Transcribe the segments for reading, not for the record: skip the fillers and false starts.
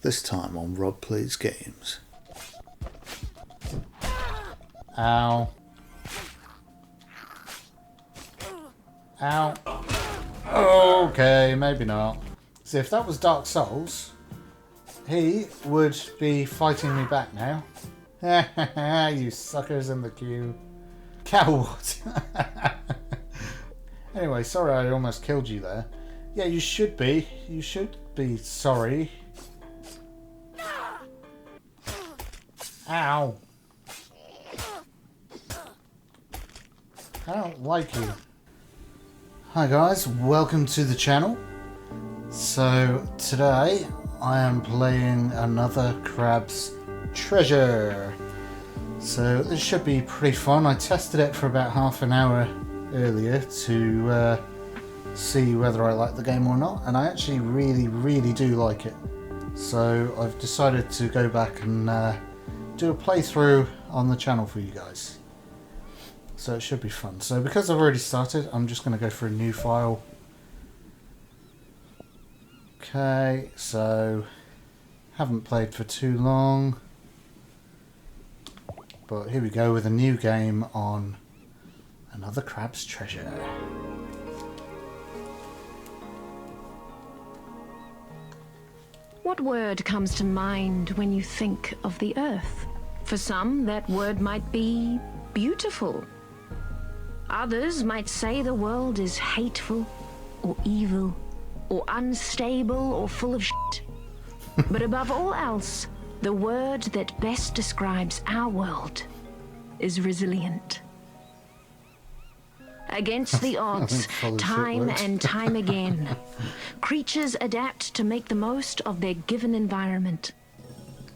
This time on Rob Plays Games. Ow. Ow. Okay, maybe not. See, if that was Dark Souls, he would be fighting me back now. You suckers in the queue. Coward. Anyway, sorry I almost killed you there. Yeah, you should be. You should be sorry. Ow. I don't like you. Hi guys, welcome to the channel. So today I am playing another Crab's Treasure. So this should be pretty fun. I tested it for about half an hour earlier to see whether I like the game or not, and I actually really do like it. So I've decided to go back and do a playthrough on the channel for you guys. So it should be fun. So because I've already started, I'm just going to go for a new file. Okay, so haven't played for too long. But here we go with a new game on another Crab's Treasure. What word comes to mind when you think of the earth? For some, that word might be beautiful. Others might say the world is hateful, or evil, or unstable, or full of shit. But above all else, the word that best describes our world is resilient. Against the odds, time and time again, creatures adapt to make the most of their given environment.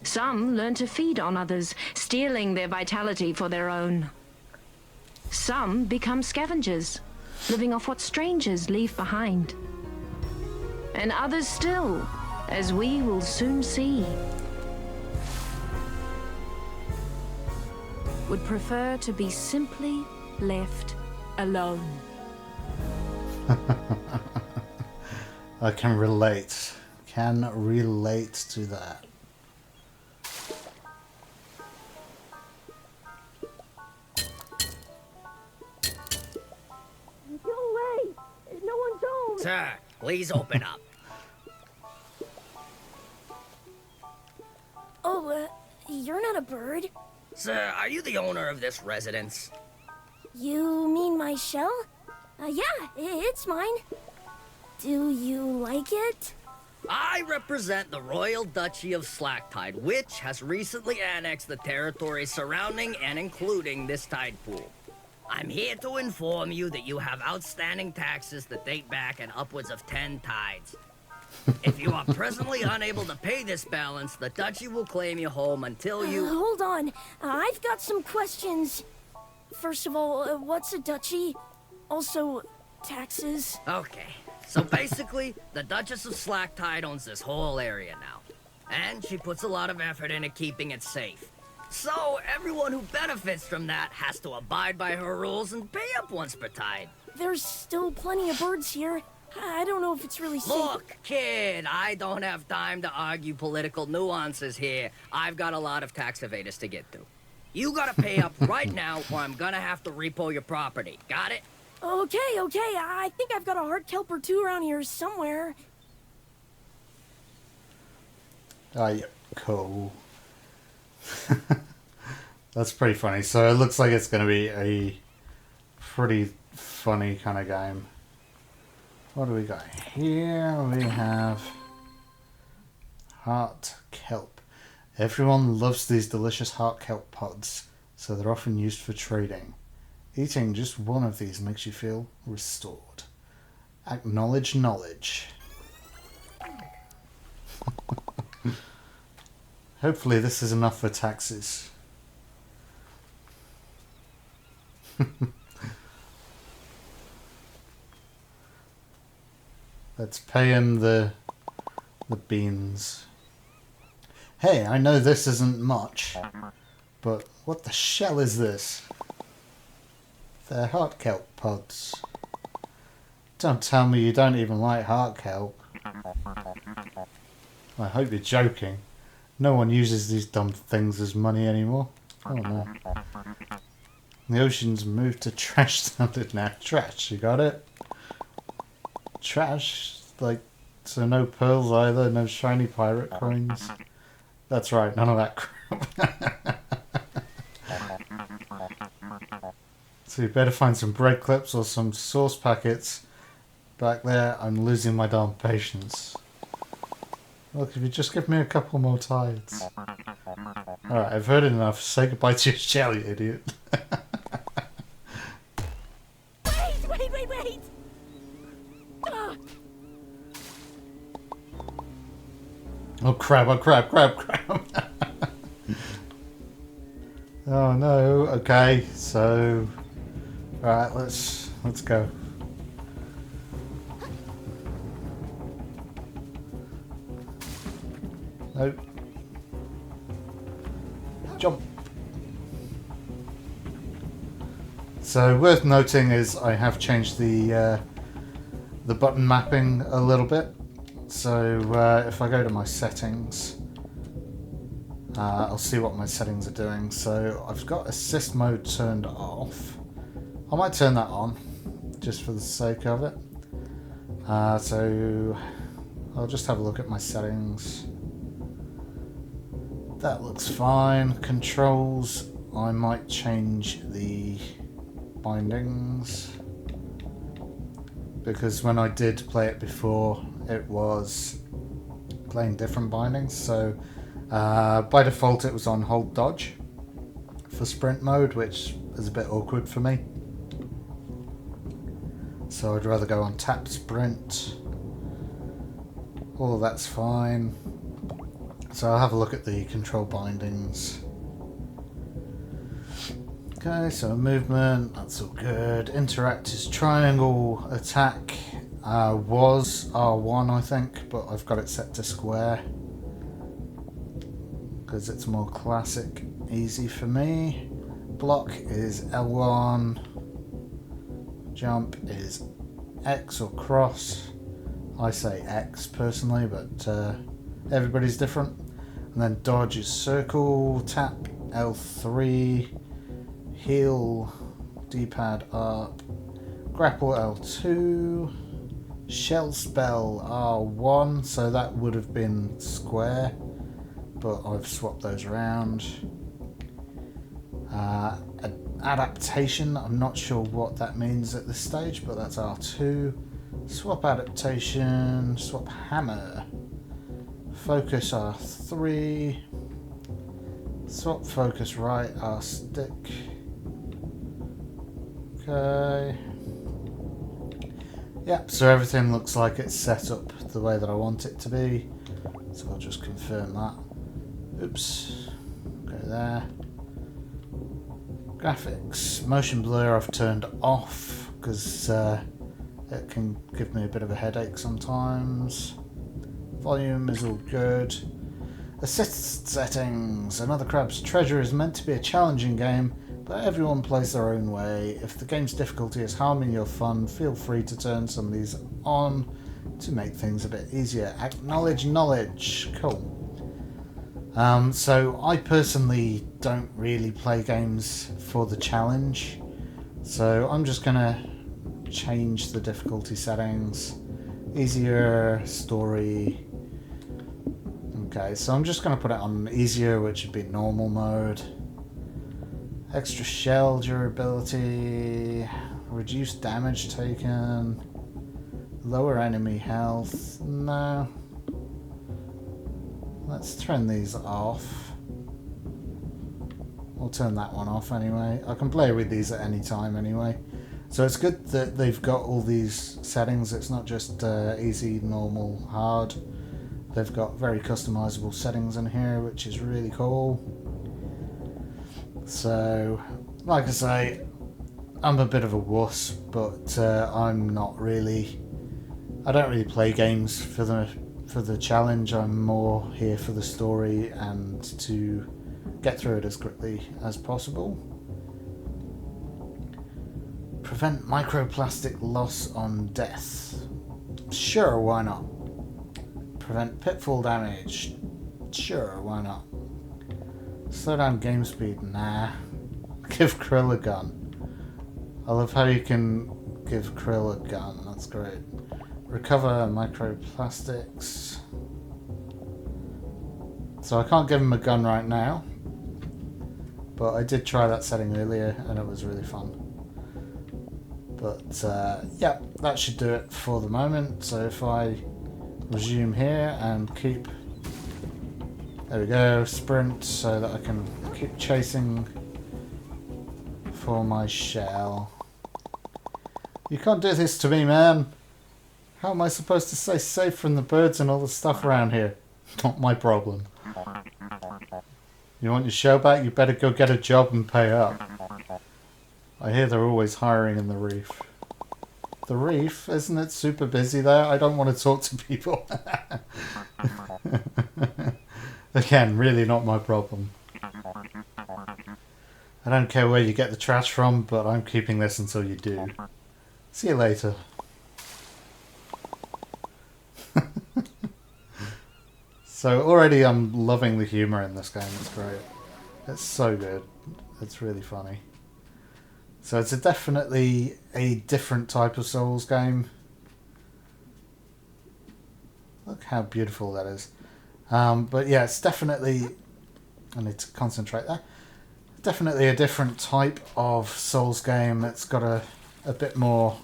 Some learn to feed on others, stealing their vitality for their own. Some become scavengers, living off what strangers leave behind. And others still, as we will soon see, would prefer to be simply left alone. I can relate. Can relate to that. Go away! No one's home! Sir, please open up. Oh, you're not a bird. Sir, are you the owner of this residence? You mean my shell? Yeah, it's mine. Do you like it? I represent the Royal Duchy of Slacktide, which has recently annexed the territory surrounding and including this tide pool. I'm here to inform you that you have outstanding taxes that date back in upwards of 10 tides. If you are presently unable to pay this balance, the Duchy will claim you home until you... Hold on. I've got some questions. First of all, what's a duchy? Also, taxes. Okay, so basically, the Duchess of Slacktide owns this whole area now. And she puts a lot of effort into keeping it safe. So, everyone who benefits from that has to abide by her rules and pay up once per tide. There's still plenty of birds here. I don't know if it's really safe. Look, kid, I don't have time to argue political nuances here. I've got a lot of tax evaders to get through. You gotta pay up right now, or I'm gonna have to repo your property. Got it? Okay. I think I've got a hard kelp or two around here somewhere. Oh, yeah, cool. That's pretty funny. So it looks like it's going to be a pretty funny kind of game. What do we got here? We have heart kelp. Everyone loves these delicious heart kelp pods, so they're often used for trading. Eating just one of these makes you feel restored. Acknowledge knowledge. Hopefully this is enough for taxes. Let's pay him the beans. Hey, I know this isn't much, but what the shell is this? They're heart kelp pods. Don't tell me you don't even like heart kelp. I hope you're joking. No one uses these dumb things as money anymore. Oh no. The ocean's moved to trash standard now. Trash, you got it? Trash? Like, so no pearls either, no shiny pirate coins. That's right, none of that crap. So you better find some bread clips or some sauce packets. Back there, I'm losing my darn patience. Look, if you just give me a couple more tides. Alright, I've heard enough. Say goodbye to your shell, you idiot. Wait! Ah. Oh crap, oh crap. Oh no, okay, so... Alright, let's go. Nope. Jump. So worth noting is I have changed the button mapping a little bit. So if I go to my settings, I'll see what my settings are doing. So I've got assist mode turned off. I might turn that on just for the sake of it. So I'll just have a look at my settings. That looks fine. Controls, I might change the bindings, because when I did play it before, it was playing different bindings. So by default it was on hold dodge for sprint mode, which is a bit awkward for me. So I'd rather go on tap sprint. All of that's fine. So I'll have a look at the control bindings. Okay, so movement, that's all good. Interact is triangle. Attack was R1, I think, but I've got it set to square because it's more classic, easy for me. Block is L1. Jump is X or cross. I say X personally, but everybody's different. And then dodge is circle, tap L3, heal D-pad up, grapple L2, shell spell R1, so that would have been square, but I've swapped those around. Adaptation, I'm not sure what that means at this stage, but that's R2. Swap adaptation, swap hammer. Focus R3. Swap focus right R stick. Okay. Yep, so everything looks like it's set up the way that I want it to be. So I'll just confirm that. Oops. Go there. Graphics. Motion blur I've turned off because it can give me a bit of a headache sometimes. Volume is all good. Assist settings. Another Crab's Treasure is meant to be a challenging game, but everyone plays their own way. If the game's difficulty is harming your fun, feel free to turn some of these on to make things a bit easier. Acknowledge knowledge. Cool. So I personally don't really play games for the challenge, so I'm just gonna change the difficulty settings. Easier, story. Okay, so I'm just gonna put it on easier, which would be normal mode. Extra shell durability, reduced damage taken, lower enemy health. No. Let's turn these off. We'll turn that one off anyway. I can play with these at any time anyway. So it's good that they've got all these settings. It's not just easy, normal, hard. They've got very customizable settings in here, which is really cool. So, like I say, I'm a bit of a wuss, but I'm not really... I don't really play games for the challenge. I'm more here for the story and to get through it as quickly as possible. Prevent microplastic loss on death. Sure, why not? Prevent pitfall damage. Sure, why not? Slow down game speed. Nah. Give Krill a gun. I love how you can give Krill a gun. That's great. Recover microplastics. So I can't give him a gun right now. But I did try that setting earlier and it was really fun. But yeah, that should do it for the moment. So if I resume here and keep... There we go, sprint so that I can keep chasing for my shell. You can't do this to me, man. How am I supposed to stay safe from the birds and all the stuff around here? Not my problem. You want your shell back? You better go get a job and pay up. I hear they're always hiring in the reef. The reef? Isn't it super busy there? I don't want to talk to people. Again, really not my problem. I don't care where you get the trash from, but I'm keeping this until you do. See you later. So already I'm loving the humour in this game. It's great. It's so good. It's really funny. So it's definitely a different type of Souls game. Look how beautiful that is. But yeah, it's definitely... I need to concentrate there. Definitely a different type of Souls game. It's got a bit more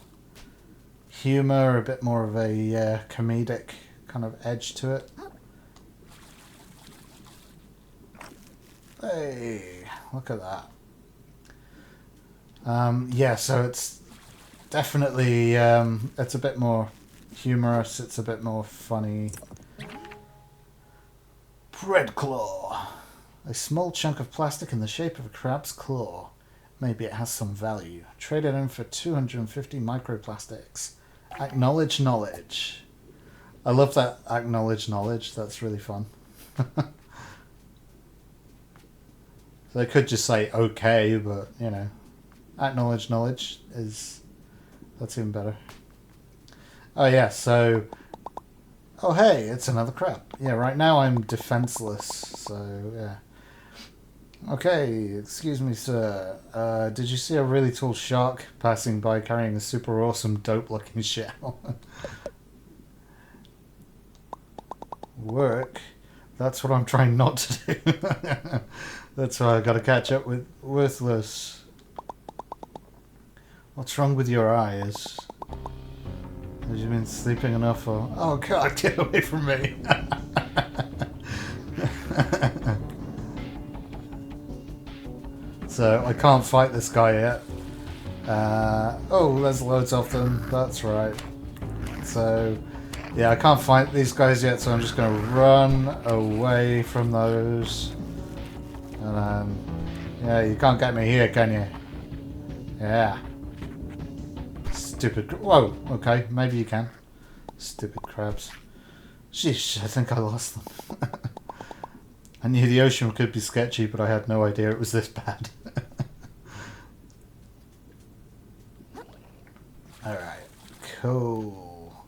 humour, a bit more of a comedic kind of edge to it. Hey, look at that. Yeah, so it's definitely it's a bit more humorous, it's a bit more funny. Bread claw. A small chunk of plastic in the shape of a crab's claw. Maybe it has some value. Trade it in for 250 microplastics. Acknowledge knowledge. I love that acknowledge knowledge, that's really fun. They could just say okay, but you know, acknowledge knowledge that's even better. Oh yeah, so oh hey, it's another crab. Yeah, right now I'm defenseless, so yeah. Okay, excuse me sir. Did you see a really tall shark passing by carrying a super awesome dope looking shell? Work? That's what I'm trying not to do. That's why I gotta catch up with Worthless. What's wrong with your eyes? Have you been sleeping enough or... Oh god, get away from me! So, I can't fight this guy yet. Oh, there's loads of them, that's right. So, yeah, I can't fight these guys yet, so I'm just gonna run away from those. And yeah, you can't get me here, can you? Yeah. Stupid... Whoa, okay, maybe you can. Stupid crabs. Sheesh, I think I lost them. I knew the ocean could be sketchy, but I had no idea it was this bad. Alright, cool.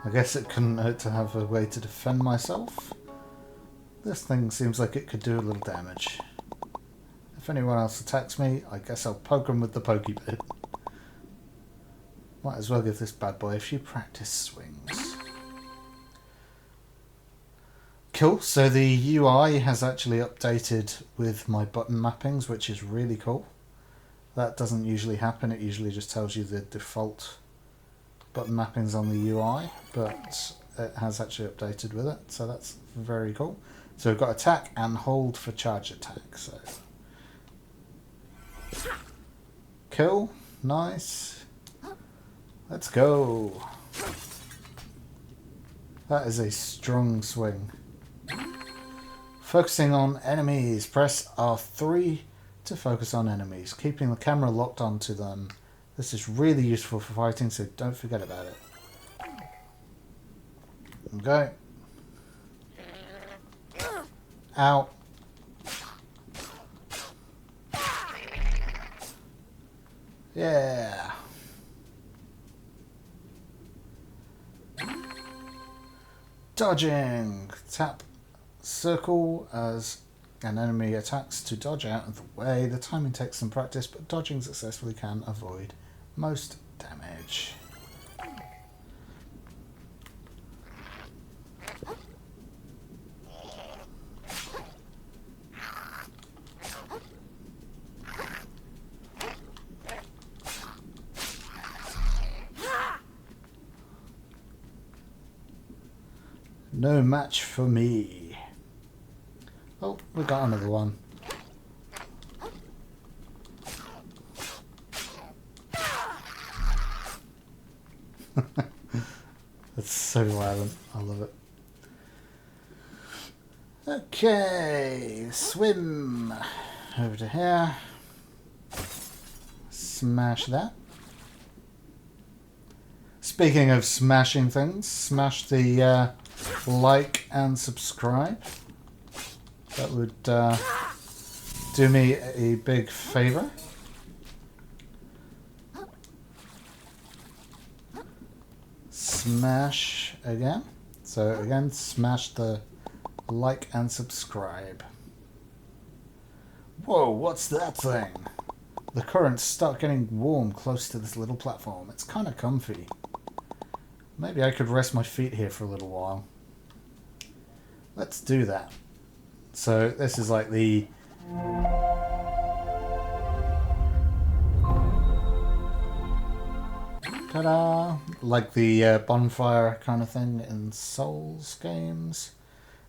I guess it couldn't hurt to have a way to defend myself. This thing seems like it could do a little damage. If anyone else attacks me, I guess I'll poke them with the pokey bit. Might as well give this bad boy a few practice swings. Cool, so the UI has actually updated with my button mappings, which is really cool. That doesn't usually happen, it usually just tells you the default button mappings on the UI, but it has actually updated with it, so that's very cool. So we've got attack and hold for charge attack. So cool, nice. Let's go. That is a strong swing. Focusing on enemies. Press R3 to focus on enemies, keeping the camera locked onto them. This is really useful for fighting, so don't forget about it. Okay. Ow. Yeah. Dodging. Tap circle as an enemy attacks to dodge out of the way. The timing takes some practice, but dodging successfully can avoid most damage. No match for me. Oh, we got another one. That's so violent. I love it. Okay, swim over to here. Smash that. Speaking of smashing things, smash the like and subscribe. That would do me a big favor. Smash again. So again, smash the like and subscribe. Whoa, what's that thing? The currents start getting warm close to this little platform. It's kind of comfy. Maybe I could rest my feet here for a little while. Let's do that. So this is like the ta-da! Like the bonfire kind of thing in Souls games.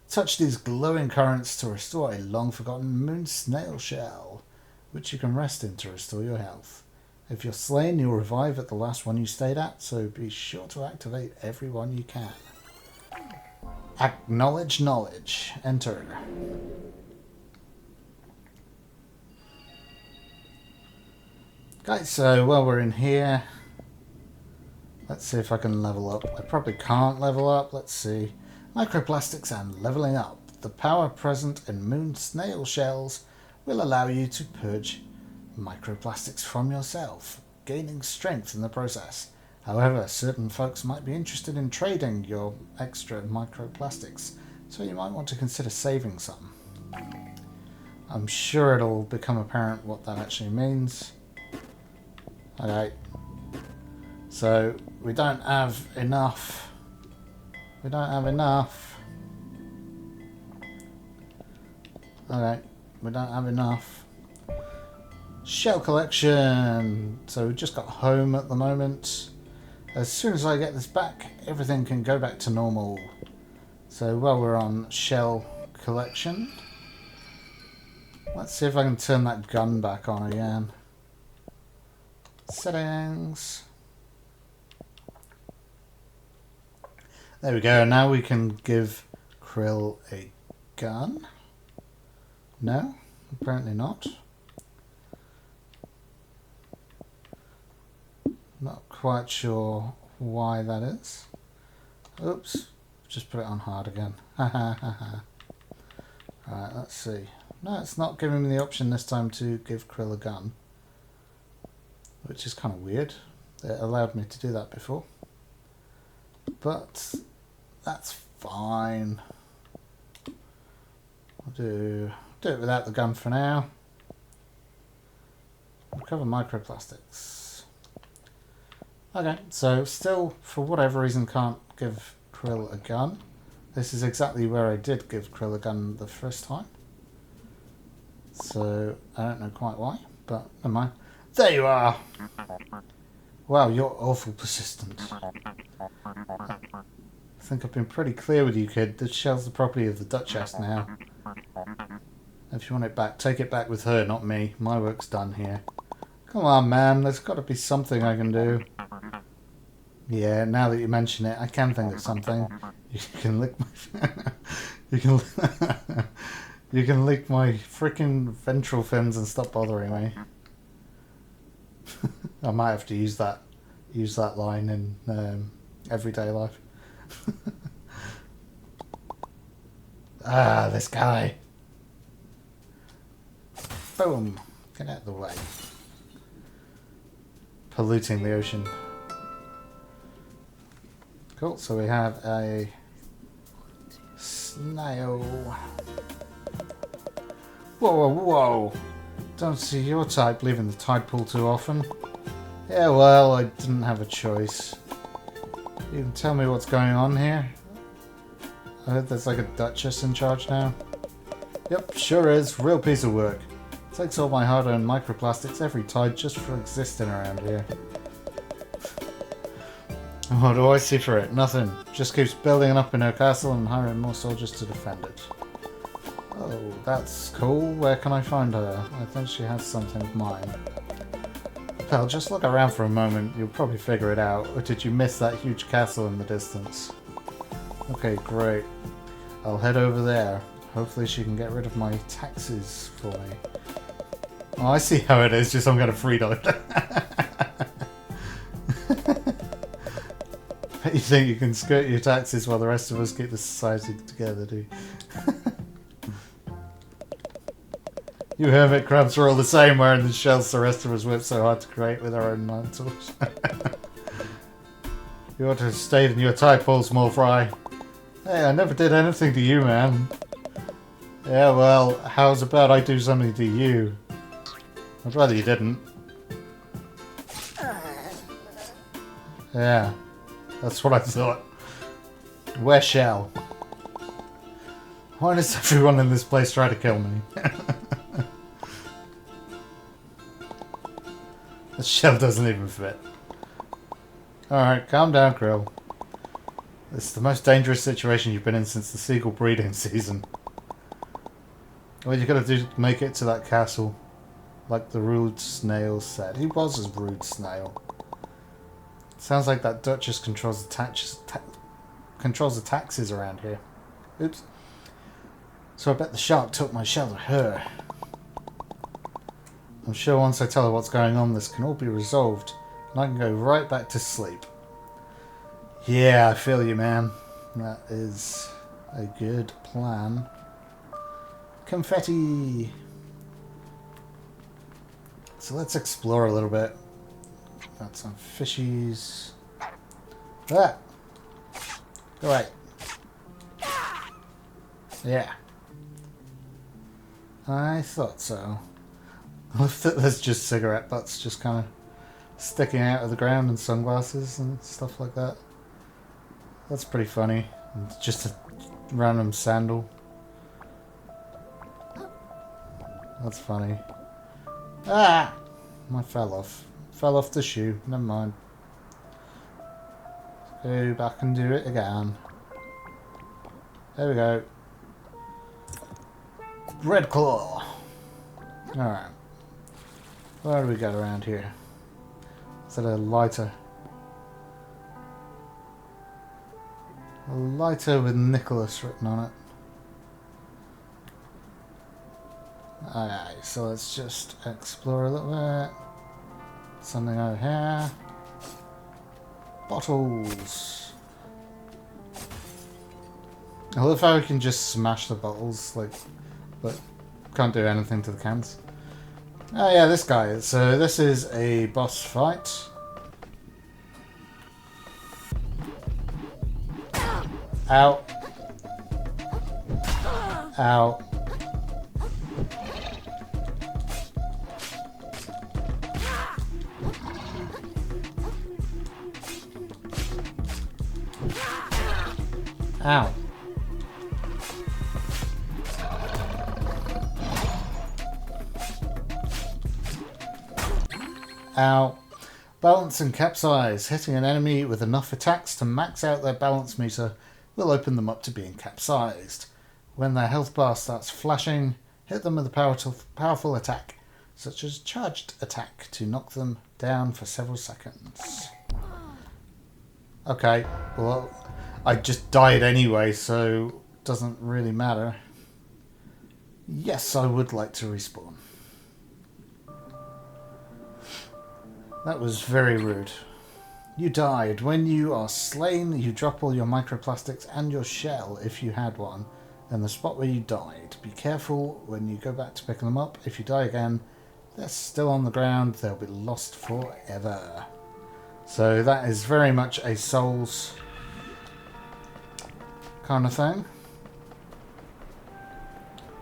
Touch these glowing currents to restore a long-forgotten moon snail shell, which you can rest in to restore your health. If you're slain, you'll revive at the last one you stayed at, so be sure to activate every one you can. Acknowledge knowledge. Enter. Okay, so while we're in here, let's see if I can level up. I probably can't level up. Let's see. Microplastics and leveling up. The power present in moon snail shells will allow you to purge microplastics from yourself, gaining strength in the process. However, certain folks might be interested in trading your extra microplastics, so you might want to consider saving some. I'm sure it'll become apparent what that actually means. Okay. So, we don't have enough. We don't have enough. Okay, we don't have enough. Shell collection. So we've just got home at the moment. As soon as I get this back, everything can go back to normal. So while we're on shell collection, let's see if I can turn that gun back on again. Settings. There we go. Now we can give Krill a gun. No, apparently not. Not quite sure why that is. Oops, just put it on hard again. Alright, let's see. No, it's not giving me the option this time to give Krill a gun, which is kind of weird. It allowed me to do that before. But that's fine. I'll do it without the gun for now. Recover microplastics. Okay, so still, for whatever reason, can't give Krill a gun. This is exactly where I did give Krill a gun the first time. So, I don't know quite why, but never mind. There you are! Wow, you're awful persistent. I think I've been pretty clear with you, kid. This shell's the property of the Duchess now. If you want it back, take it back with her, not me. My work's done here. Come on, man. There's got to be something I can do. Yeah, now that you mention it, I can think of something. You can lick my... you can... you can lick my freaking ventral fins and stop bothering me. I might have to use that line in everyday life. Ah, this guy. Boom. Get out of the way. Polluting the ocean. Cool, so we have a Snail. Whoa, whoa, whoa. Don't see your type leaving the tide pool too often. Yeah, well, I didn't have a choice. You can tell me what's going on here? I heard there's like a duchess in charge now. Yep, sure is. Real piece of work. Takes all my hard-earned microplastics every tide just for existing around here. What do I see for it? Nothing. Just keeps building up in her castle and hiring more soldiers to defend it. Oh, that's cool. Where can I find her? I think she has something of mine. Pal, just look around for a moment. You'll probably figure it out. Or did you miss that huge castle in the distance? Okay, great. I'll head over there. Hopefully she can get rid of my taxes for me. Oh, I see how it is. Just I'm going to free dive. You think you can skirt your taxes while the rest of us keep the society together, do you? You hermit crabs are all the same, wearing the shells the rest of us worked so hard to create with our own mantles. You ought to have stayed in your tide pool, small fry. Hey, I never did anything to you, man. Yeah, well, how's about I do something to you? I'd rather you didn't. Yeah. That's what I thought. Where shall? Why does everyone in this place try to kill me? The shell doesn't even fit. Alright, calm down, Krill. This is the most dangerous situation you've been in since the seagull breeding season. What you gotta do to make it to that castle. Like the rude snail said. He was a rude snail. Sounds like that Duchess controls the taxes around here. Oops. So I bet the shark took my shell to her. I'm sure once I tell her what's going on, this can all be resolved, and I can go right back to sleep. Yeah, I feel you, man. That is a good plan. Confetti! So let's explore a little bit. Got some fishies. Ah! Go right. Yeah. I thought so. I love that there's just cigarette butts just kind of sticking out of the ground and sunglasses and stuff like that. That's pretty funny. And just a random sandal. That's funny. Ah! I fell off. Fell off the shoe. Never mind. Go back and do it again. There we go. Red claw. Alright. Where do we get around here? Is that a lighter? A lighter with Nicholas written on it. Alright, so let's just explore a little bit. Something over here. Bottles. I love how we can just smash the bottles, like, but can't do anything to the cans. Oh yeah, this guy. So this is a boss fight. Ow. Ow. Ow. Ow. Balance and capsize. Hitting an enemy with enough attacks to max out their balance meter will open them up to being capsized. When their health bar starts flashing, hit them with a powerful attack, such as charged attack, to knock them down for several seconds. Okay, well, I just died anyway, so it doesn't really matter. Yes, I would like to respawn. That was very rude. You died. When you are slain, you drop all your microplastics and your shell, if you had one, in the spot where you died. Be careful when you go back to pick them up. If you die again, they're still on the ground. They'll be lost forever. So that is very much a Souls kind of thing.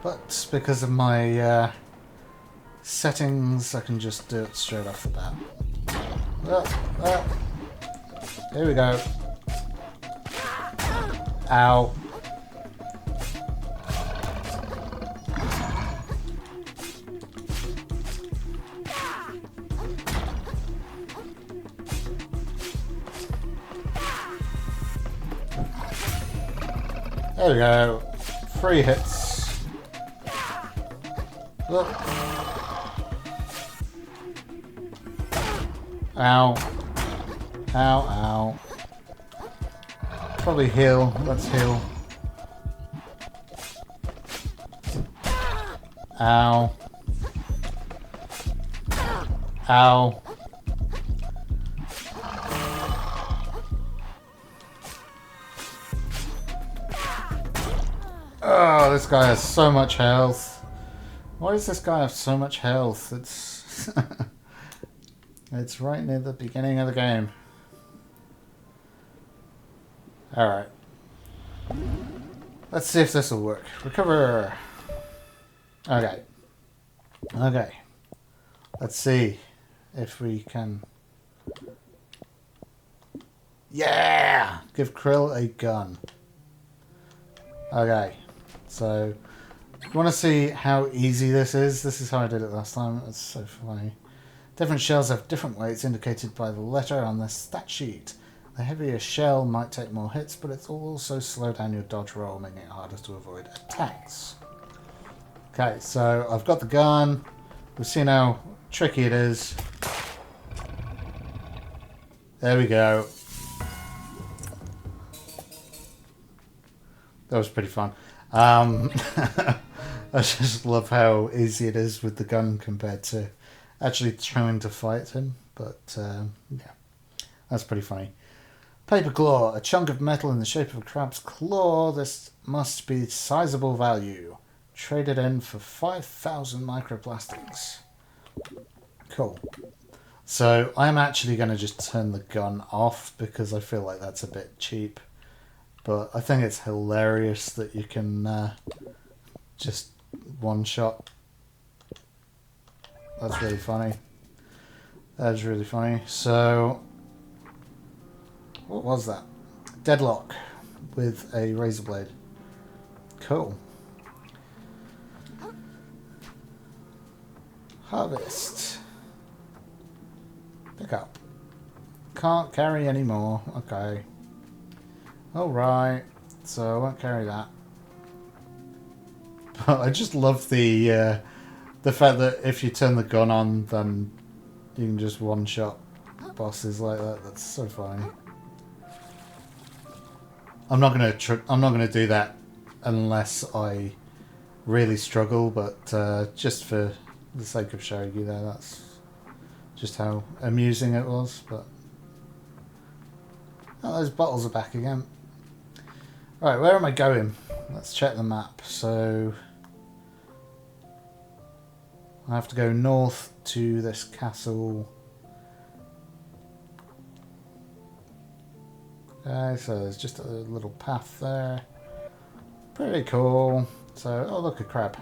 But because of my settings, I can just do it straight off the bat. Here we go. Ow. There we go. 3 hits. Look. Ow. Ow, ow. Probably heal. Let's heal. Ow. Ow. Oh, this guy has so much health. Why does this guy have so much health? It's it's right near the beginning of the game. Alright. Let's see if this will work. Recover. Okay. Okay. Let's see if we can... Yeah! Give Krill a gun. Okay. So, if you want to see how easy this is how I did it last time. It's so funny. Different shells have different weights indicated by the letter on the stat sheet. The heavier shell might take more hits, but it will also slow down your dodge roll, making it harder to avoid attacks. Okay, so I've got the gun. We've seen how tricky it is. There we go. That was pretty fun. I just love how easy it is with the gun compared to actually trying to fight him. But yeah, that's pretty funny. Paper claw, a chunk of metal in the shape of a crab's claw. This must be sizable value. Traded in for 5,000 microplastics. Cool. So I'm actually going to just turn the gun off because I feel like that's a bit cheap. But I think it's hilarious that you can just one-shot. That's really funny. That's really funny. So, what was that? Deadlock with a razor blade. Cool. Harvest. Pick up. Can't carry anymore. Okay. Alright. So I won't carry that. But I just love the fact that if you turn the gun on, then you can just one-shot bosses like that. That's so funny. I'm not gonna do that unless I really struggle. But just for the sake of showing you there, that's just how amusing it was. But oh, those bottles are back again. Right, where am I going? Let's check the map. So I have to go north to this castle. Okay, so there's just a little path there. Pretty cool. So, oh look, a crab.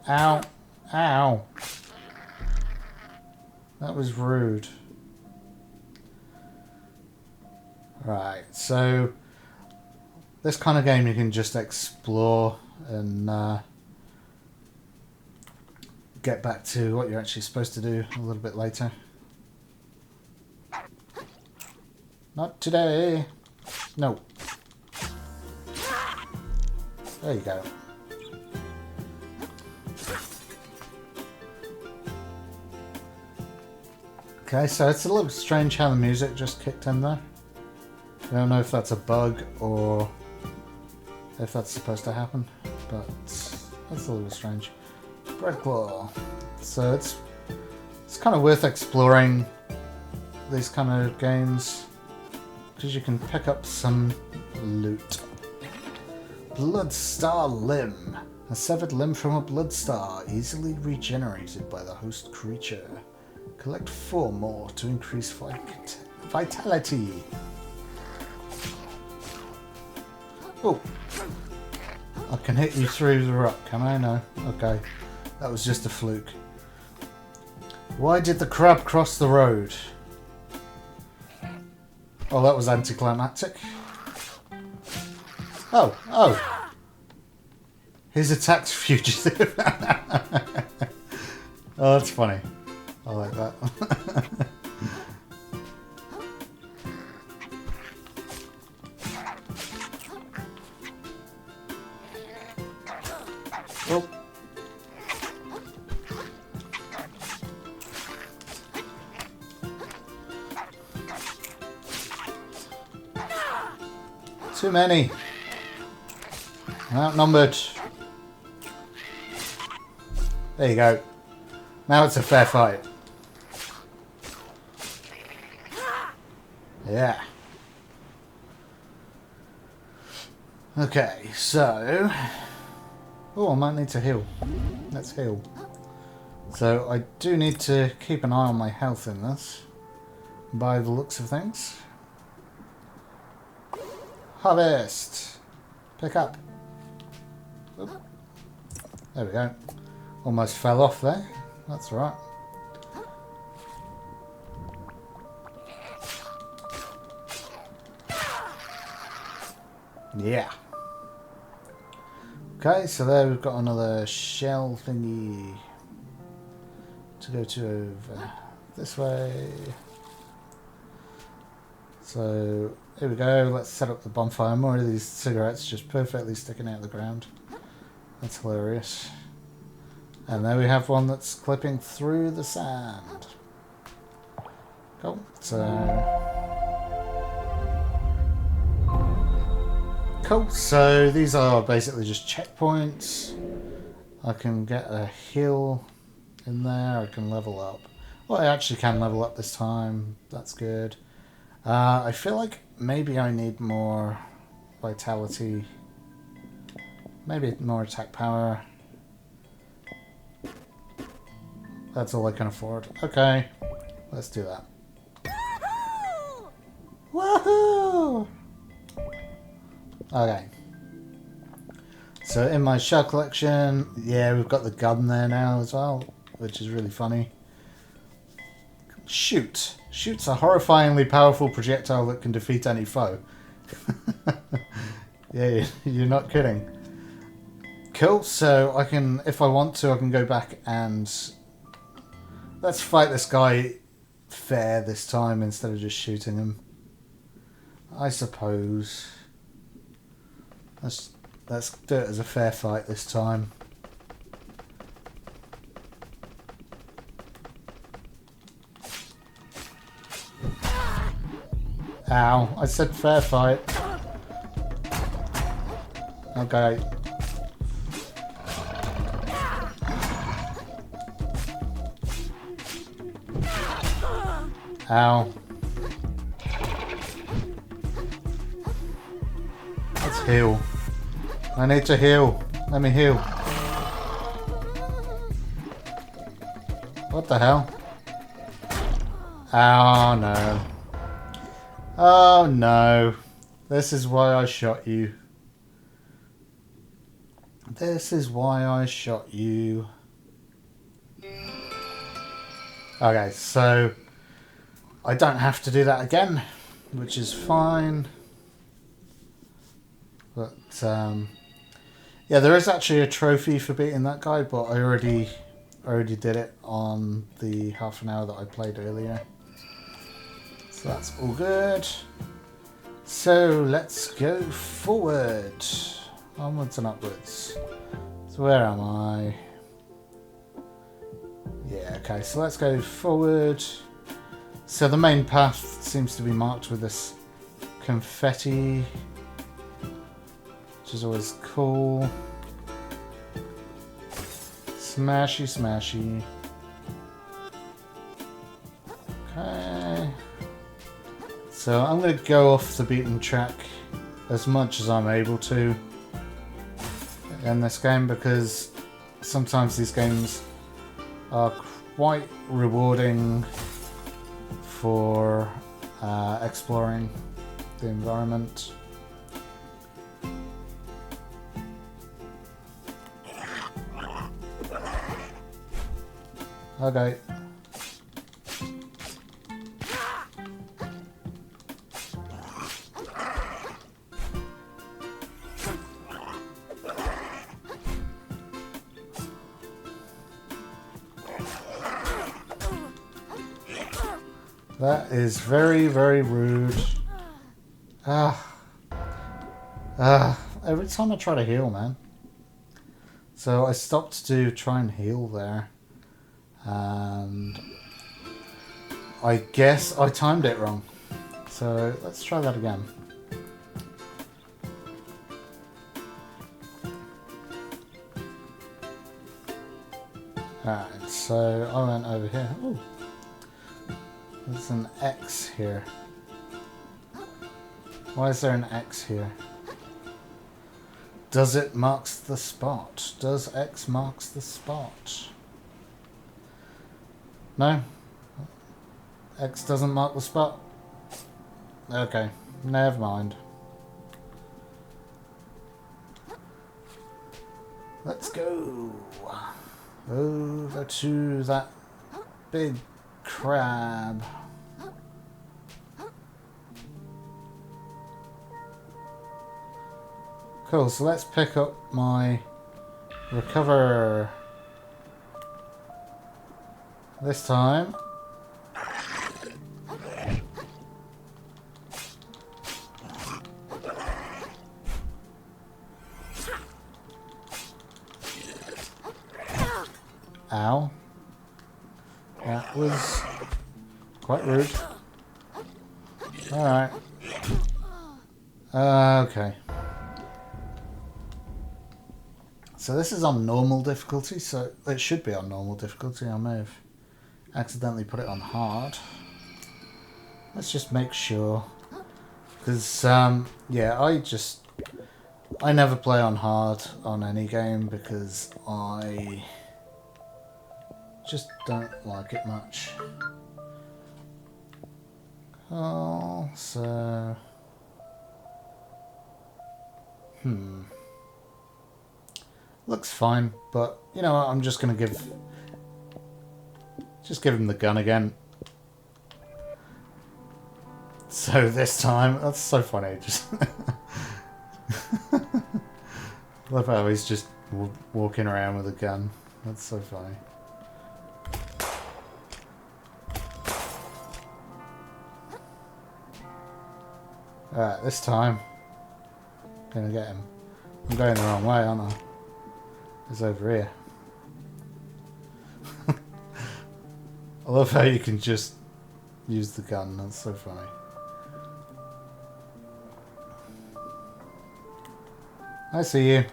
Ow. Ow. That was rude. Right, so this kind of game you can just explore and get back to what you're actually supposed to do a little bit later. Not today. No. There you go. Okay, so it's a little strange how the music just kicked in there. I don't know if that's a bug or if that's supposed to happen, but that's a little strange. Breadclaw. So it's kind of worth exploring these kind of games because you can pick up some loot. Bloodstar Limb. A severed limb from a bloodstar, easily regenerated by the host creature. Collect 4 more to increase vitality. Oh! I can hit you through the rock, can I? No. Okay. That was just a fluke. Why did the crab cross the road? Oh, that was anticlimactic. Oh, oh. His attack's fugitive. Oh, that's funny. I like that. Oh. Too many. Outnumbered. There you go. Now it's a fair fight. Yeah. Okay, so... Oh, I might need to heal. Let's heal. So, I do need to keep an eye on my health in this. By the looks of things. Harvest! Pick up. Oop. There we go. Almost fell off there. That's right. Yeah. Okay, so there we've got another shell thingy to go to over this way. So here we go. Let's set up the bonfire. More of these cigarettes just perfectly sticking out of the ground. That's hilarious. And there we have one that's clipping through the sand. Cool. So these are basically just checkpoints. I can get a hill in there. I can level up. Well, I actually can level up this time. That's good. I feel like maybe I need more vitality. Maybe more attack power. That's all I can afford. Okay, let's do that. Woohoo! Okay. So in my shell collection, yeah, we've got the gun there now as well, which is really funny. Shoot. Shoot's a horrifyingly powerful projectile that can defeat any foe. Yeah, you're not kidding. Cool, so I can, if I want to, I can go back and... Let's fight this guy fair this time instead of just shooting him. I suppose. Let's do it as a fair fight this time. Ow, I said fair fight. Okay. Ow. Let's heal. I need to heal. Let me heal. What the hell? Oh no. Oh no. This is why I shot you. This is why I shot you. Okay, so I don't have to do that again, which is fine. But yeah, there is actually a trophy for beating that guy, but I already did it on the half an hour that I played earlier. So that's all good. So let's go forward. Onwards and upwards. So where am I? Yeah, okay, so let's go forward. So the main path seems to be marked with this confetti, which is always cool. Smashy, smashy. Okay. So I'm going to go off the beaten track as much as I'm able to in this game, because sometimes these games are quite rewarding for exploring the environment. Okay. That is very, very rude. Every time I try to heal, man. So I stopped to try and heal there. And I guess I timed it wrong. So let's try that again. Alright, so I went over here. Ooh. There's an X here. Why is there an X here? Does it marks the spot? Does X marks the spot? No? X doesn't mark the spot? Okay, never mind. Let's go over to that big crab. Cool, so let's pick up my recover. This time. Ow. That was quite rude. Alright. Okay. So this is on normal difficulty, so it should be on normal difficulty. I may have accidentally put it on hard. Let's just make sure. Because, yeah, I never play on hard on any game because I just don't like it much. Oh, so... Looks fine, but you know what, I'm just gonna give him the gun again. So this time, that's so funny, just love how he's just walking around with a gun. That's so funny. Alright, this time I'm gonna get him. I'm going the wrong way, aren't I? Is over here. I love how you can just use the gun. That's so funny. I see you.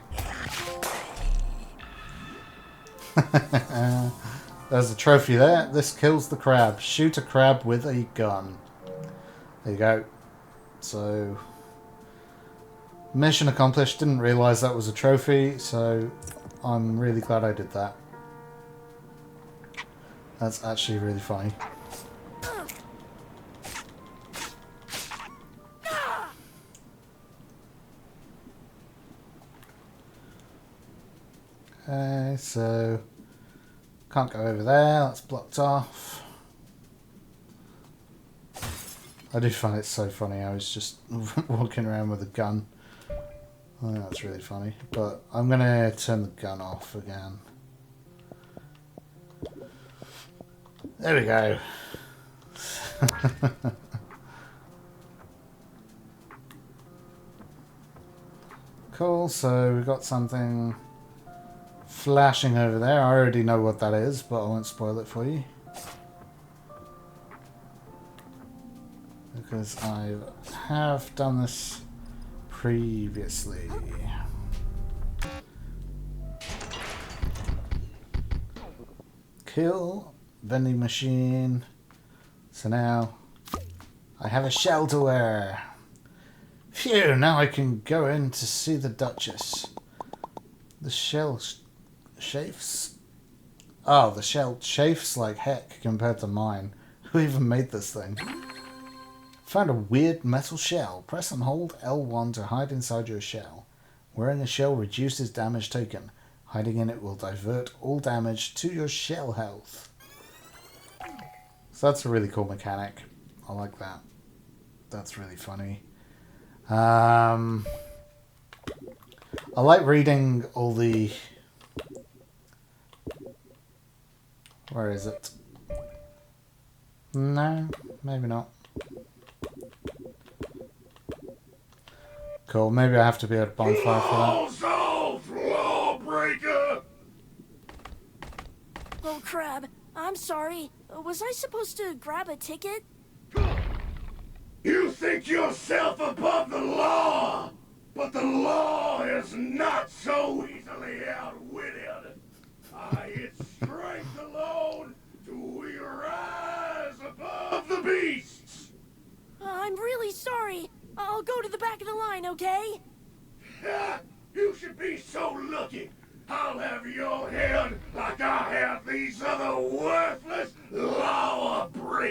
There's a trophy there. This kills the crab. Shoot a crab with a gun. There you go. So, mission accomplished. Didn't realise that was a trophy, so I'm really glad I did that. That's actually really funny. Okay, so can't go over there, that's blocked off. I do find it so funny, I was just walking around with a gun. I think that's really funny, but I'm going to turn the gun off again. There we go. Cool, so we've got something flashing over there. I already know what that is, but I won't spoil it for you. Because I have done this previously. Kill vending machine. So now I have a shell to wear. Phew, now I can go in to see the Duchess. The shell chafes. Oh, the shell chafes like heck compared to mine. Who even made this thing? Found a weird metal shell. Press and hold L1 to hide inside your shell. Wearing a shell reduces damage taken. Hiding in it will divert all damage to your shell health. So that's a really cool mechanic. I like that. That's really funny. I like reading all the... Where is it? No, maybe not. Cool, maybe I have to be at a bonfire for that. Lawbreaker! Oh, Crab, I'm sorry. Was I supposed to grab a ticket? You think yourself above the law, but the law is not so easily outwitted. By its strength alone do we rise above the beasts. I'm really sorry. I'll go to the back of the line, okay? You should be so lucky. I'll have your head like I have these other worthless lawbreakers.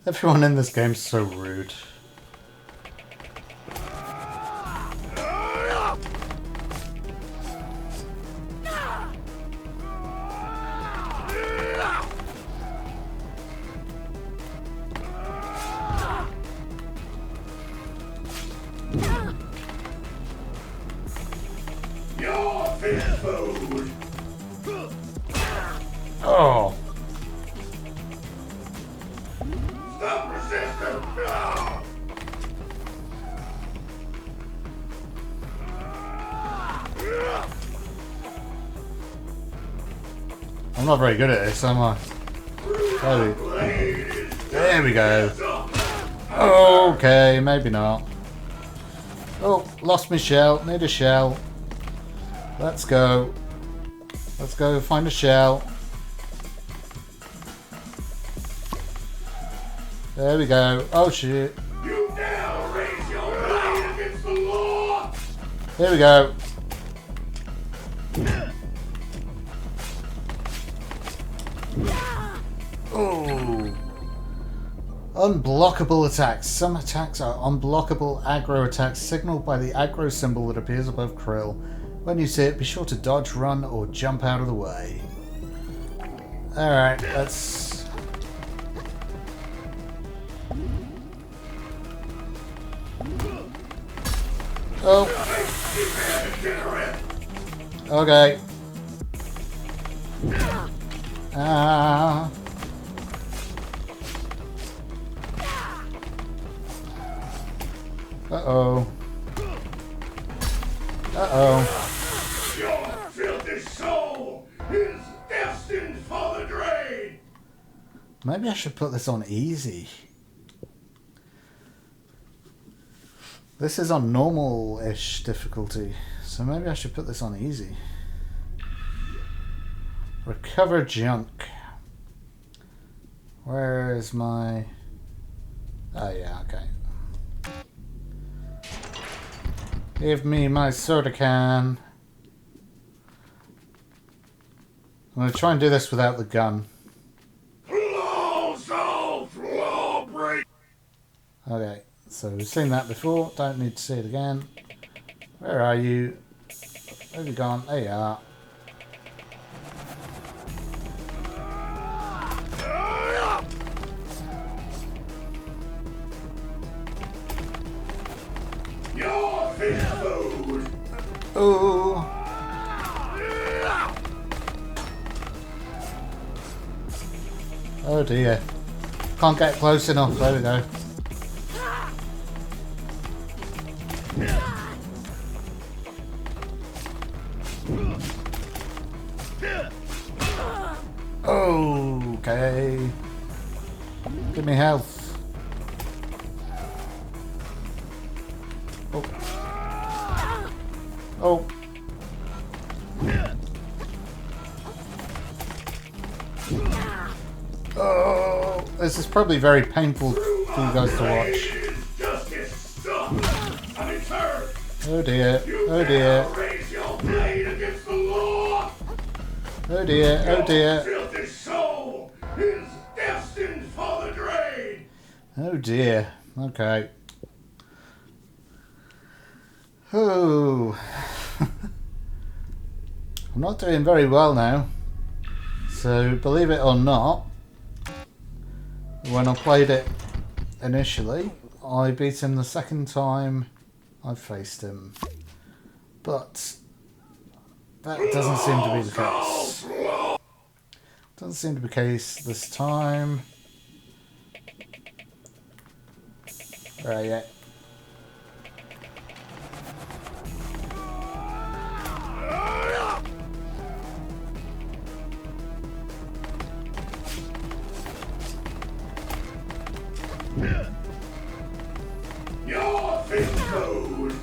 Everyone in this game's so rude. Your fish food. Oh! Stop resisting. I'm not very good at this, am I? There we go. Okay, maybe not. Oh, lost my shell. Need a shell. Let's go. Let's go find a shell. There we go. Oh shit. You dare raise your blade against the law. Here we go. Oh. Unblockable attacks. Some attacks are unblockable aggro attacks signaled by the aggro symbol that appears above Krill. When you see it, be sure to dodge, run, or jump out of the way. Alright, let's... Oh. Okay. Ah. Uh-oh. Uh-oh. Your filthy soul is destined for the grave. Maybe I should put this on easy. This is on normal-ish difficulty, so maybe I should put this on easy. Recover junk. Where is my... Oh yeah, okay. Give me my soda can. I'm going to try and do this without the gun. Laws of lawbreak. Okay, so we've seen that before. Don't need to see it again. Where are you? Where have you gone? There you are. Your fish food. Oh. Oh dear. Can't get close enough. There we go. Okay. Give me health. Oh. Oh. Oh. This is probably very painful for you guys to watch. Oh dear. Oh dear. Raise your blade against the law. Oh dear. Oh dear. Filthy soul is destined for the grave. Oh dear. Okay. Oh. I'm not doing very well now. So, believe it or not, when I played it initially, I beat him the second time I faced him. But that doesn't seem to be the case. Doesn't seem to be the case this time. Where are you? Your fish food!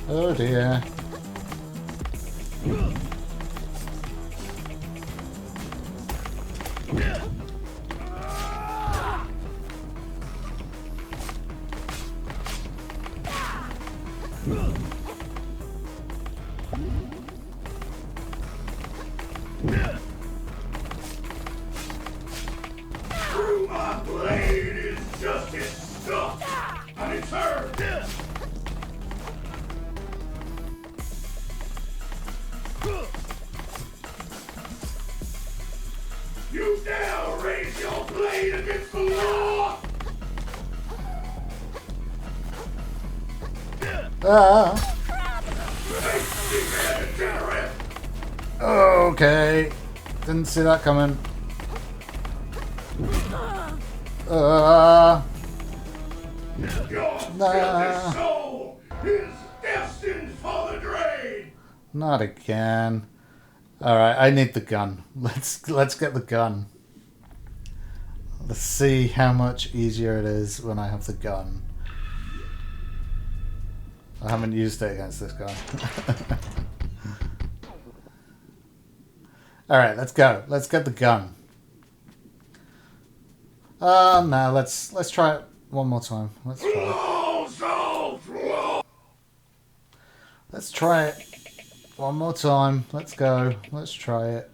Oh dear. Through my blade is justice stuck, and it's hurt. You dare raise your blade against the law! Ah! Degenerate! Okay. Didn't see that coming. Uh, Your Nah. filthy soul is destined for the drain! not again. Alright, I need the gun. Let's get the gun. Let's see how much easier it is when I have the gun. I haven't used it against this guy. Alright, let's go. Let's get the gun. No, let's try it one more time. Let's try it. Let's try it one more time. Let's go. Let's try it.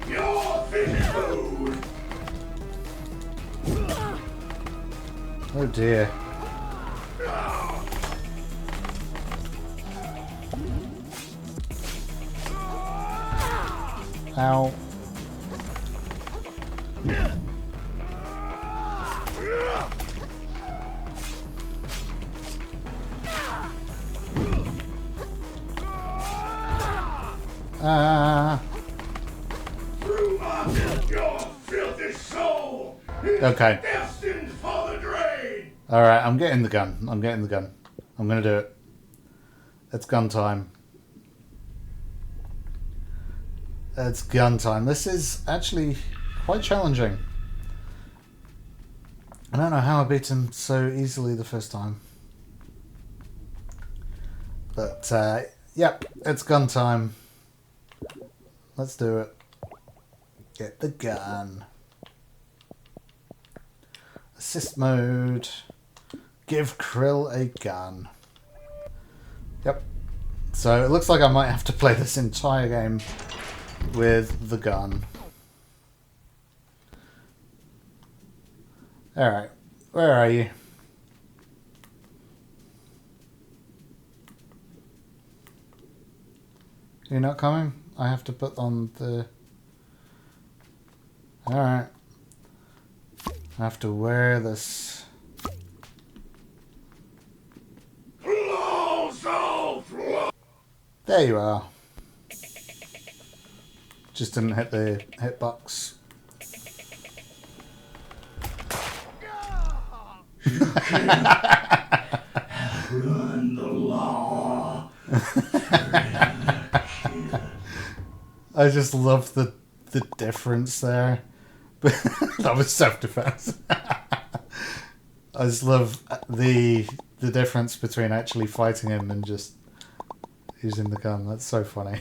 Your fish food! Oh dear. Ow. Ah. Through your filthy soul is Okay. destined for the drain! Alright, I'm getting the gun. I'm getting the gun. I'm gonna do it. It's gun time. It's gun time. This is actually quite challenging. I don't know how I beat him so easily the first time. But, yep, it's gun time. Let's do it. Get the gun. Assist mode. Give Krill a gun. Yep. So it looks like I might have to play this entire game with the gun. Alright. Where are you? You're not coming? I have to put on the... Alright. I have to wear this. There you are. Just didn't hit the hitbox. Run the law. I just love the difference there. That was self-defense. I just love the difference between actually fighting him and just using the gun. That's so funny.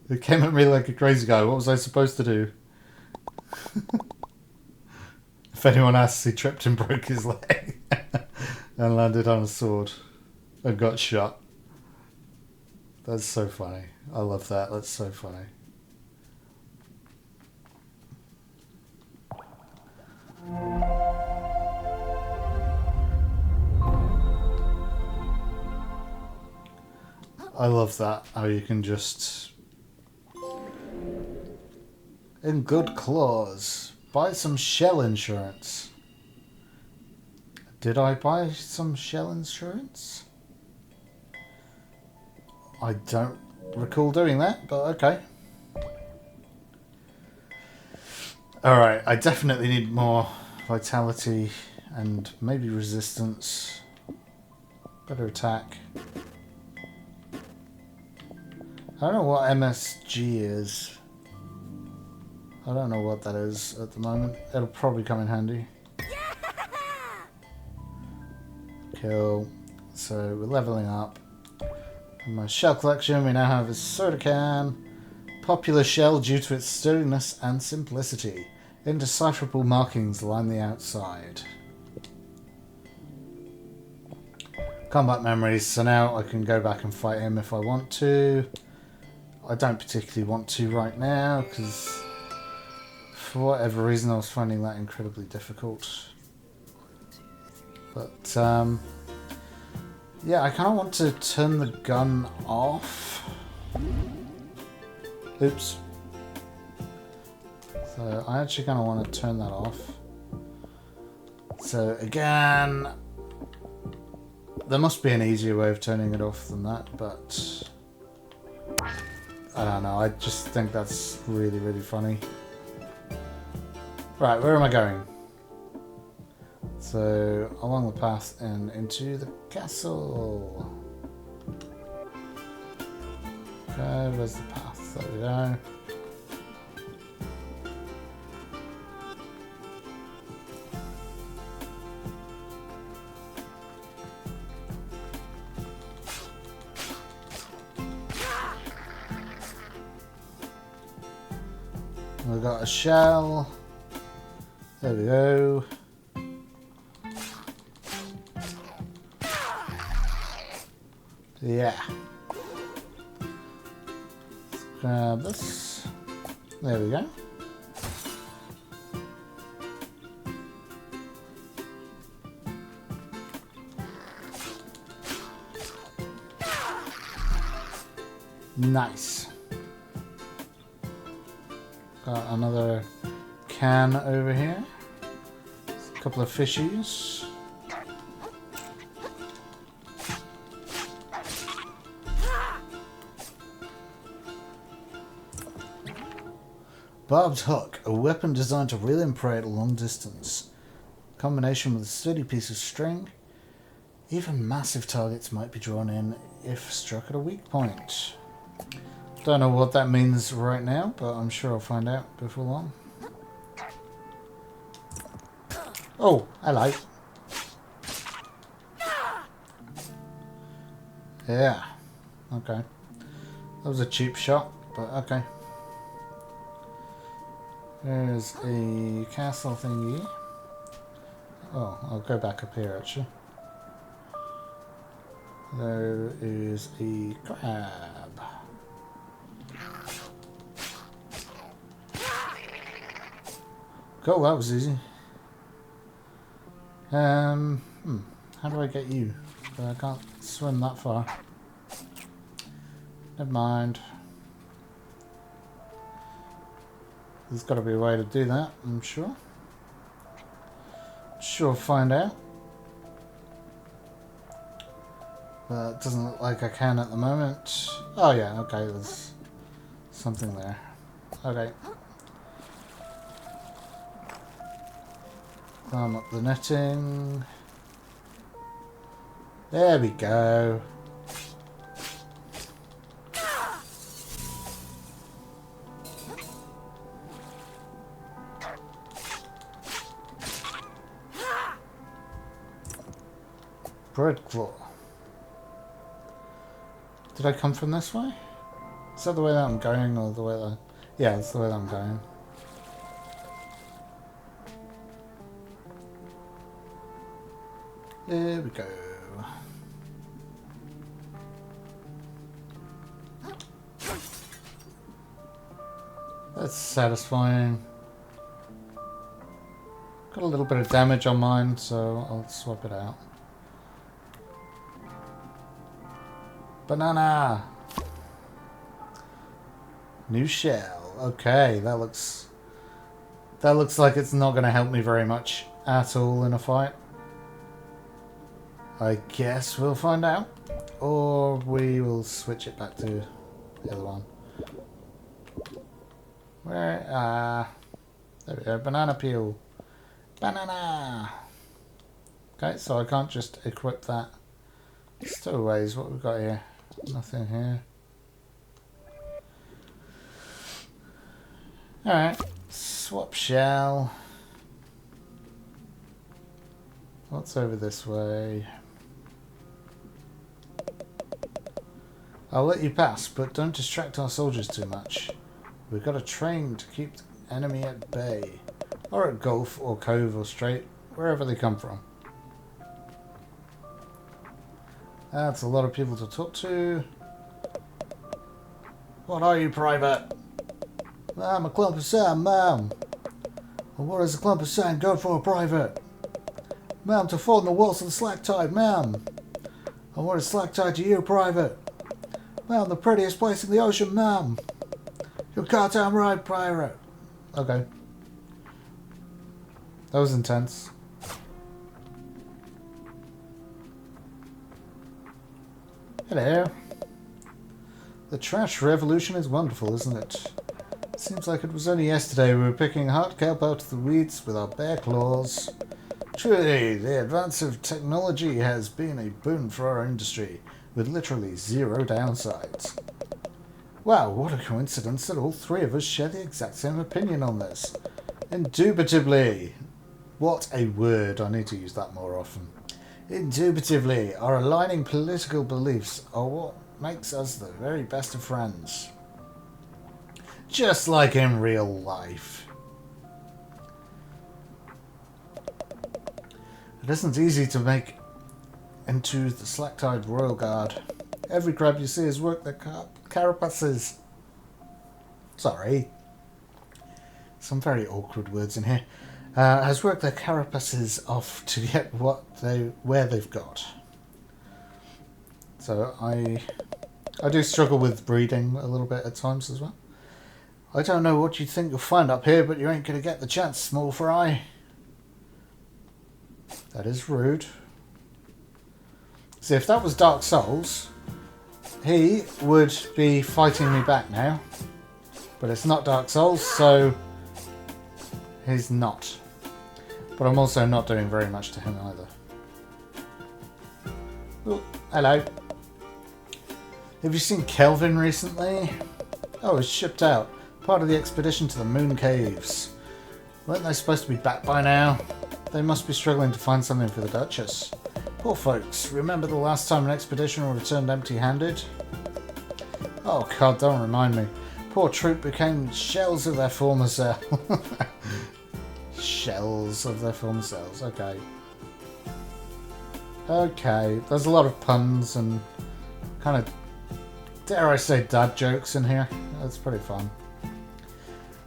It came at me like a crazy guy. What was I supposed to do? If anyone asks, he tripped and broke his leg and landed on a sword and got shot. That's so funny. I love that. That's so funny. I love that. How you can just... In good clause. Buy some shell insurance. Did I buy some shell insurance? I don't recall doing that, but okay. Alright, I definitely need more vitality and maybe resistance. Better attack. I don't know what MSG is. I don't know what that is at the moment. It'll probably come in handy. Cool. So we're leveling up. In my shell collection we now have a soda can. Popular shell due to its sturdiness and simplicity. Indecipherable markings line the outside. Combat memories, so now I can go back and fight him if I want to. I don't particularly want to right now because for whatever reason I was finding that incredibly difficult. But yeah, I kind of want to turn the gun off. Oops. So I actually kind of want to turn that off. So again, there must be an easier way of turning it off than that, but I don't know. I just think that's really, really funny. Right, where am I going? So along the path and into the castle. Okay, where's the path? There we go. We've got a shell. There we go. Yeah. Let's grab this. There we go. Nice. Got another can over here. A couple of fishies. Barbed hook, a weapon designed to reel in prey at a long distance. Combination with a sturdy piece of string. Even massive targets might be drawn in if struck at a weak point. Don't know what that means right now, but I'm sure I'll find out before long. Oh, hello. Yeah. Okay. That was a cheap shot, but okay. There's a castle thingy. Oh, I'll go back up here actually. There is a crab. Cool, that was easy. How do I get you? I can't swim that far. Never mind. There's got to be a way to do that, I'm sure. Sure, find out. But it doesn't look like I can at the moment. Oh yeah, okay, there's something there. Okay. Climb up the netting. There we go. Bread claw. Did I come from this way? Is that the way that I'm going or the way that... Yeah, it's the way that I'm going. There we go. That's satisfying. Got a little bit of damage on mine, so I'll swap it out. Banana! New shell. Okay, that looks like it's not going to help me very much at all in a fight. I guess we'll find out. Or we will switch it back to the other one. Where? There we go. Banana peel. Banana! Okay, so I can't just equip that. Stowaways, what we've got here? Nothing here. Alright. Swap shell. What's over this way? I'll let you pass, but don't distract our soldiers too much. We've got to train to keep the enemy at bay. Or at Gulf or Cove or Strait, wherever they come from. That's a lot of people to talk to. What are you, Private? I'm a clump of sand, ma'am. And what is a clump of sand good for, Private? Ma'am, to form the walls of the slack tide, ma'am. And what is slack tide to you, Private? Ma'am, the prettiest place in the ocean, ma'am. You're goddamn right, Pirate. Okay. That was intense. Hello. The trash revolution is wonderful, isn't it? Seems like it was only yesterday we were picking hot kelp out of the weeds with our bare claws. Truly, the advance of technology has been a boon for our industry, with literally zero downsides. Wow, what a coincidence that all three of us share the exact same opinion on this. Indubitably. What a word, I need to use that more often. Indubitably, our aligning political beliefs are what makes us the very best of friends. Just like in real life. It isn't easy to make into the Slacktide Royal Guard. Every crab you see has worked their carapaces. Sorry. Some very awkward words in here. Has worked their carapaces off to get where they've got. So I do struggle with breeding a little bit at times as well. I don't know what you think you'll find up here, but you ain't going to get the chance, small fry. That is rude. See, if that was Dark Souls, he would be fighting me back now. But it's not Dark Souls, so he's not. But I'm also not doing very much to him either. Oh, hello. Have you seen Kelvin recently? Oh, he's shipped out. Part of the expedition to the Moon Caves. Weren't they supposed to be back by now? They must be struggling to find something for the Duchess. Poor folks. Remember the last time an expedition returned empty-handed? Oh god, don't remind me. Poor troop became shells of their former self. Shells of their former selves. Okay. Okay. There's a lot of puns and kind of, dare I say, dad jokes in here. That's pretty fun.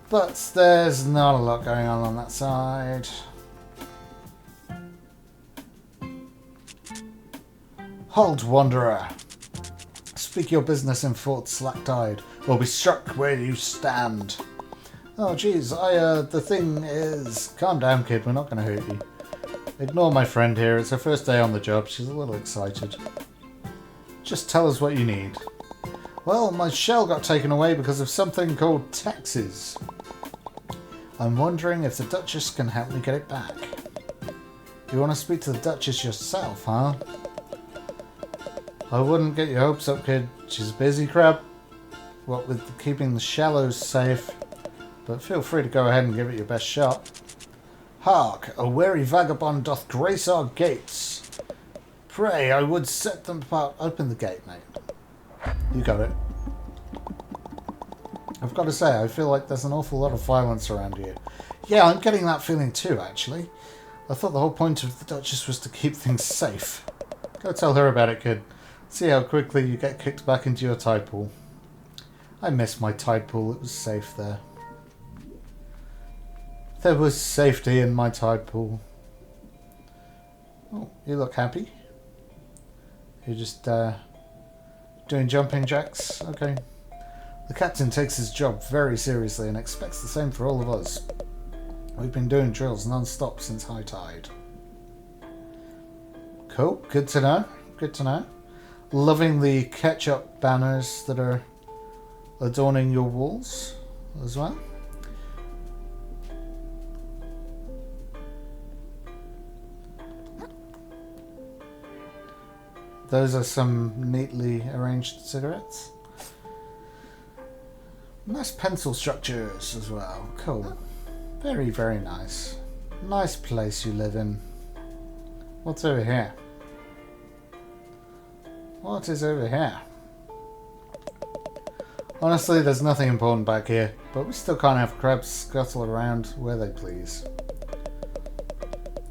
But there's not a lot going on that side. Hold, Wanderer. Speak your business in Fort Slacktide, or be struck where you stand. Oh, geez, the thing is... Calm down, kid, we're not going to hurt you. Ignore my friend here, it's her first day on the job, she's a little excited. Just tell us what you need. Well, my shell got taken away because of something called taxes. I'm wondering if the Duchess can help me get it back. You want to speak to the Duchess yourself, huh? I wouldn't get your hopes up, kid. She's a busy crab. What with keeping the shallows safe. But feel free to go ahead and give it your best shot. Hark! A wary vagabond doth grace our gates. Pray, I would set them apart. Open the gate, mate. You got it. I've got to say, I feel like there's an awful lot of violence around here. Yeah, I'm getting that feeling too, actually. I thought the whole point of the Duchess was to keep things safe. Go tell her about it, kid. See how quickly you get kicked back into your tide pool. I miss my tide pool, it was safe there. There was safety in my tide pool. Oh, you look happy. You're just doing jumping jacks? Okay. The captain takes his job very seriously and expects the same for all of us. We've been doing drills non-stop since high tide. Cool, good to know. Good to know. Loving the ketchup banners that are adorning your walls as well. Those are some neatly arranged cigarettes. Nice pencil structures as well. Cool. Very, very nice. Nice place you live in. What's over here? What is over here? Honestly, there's nothing important back here, but we still can't have crabs scuttle around where they please.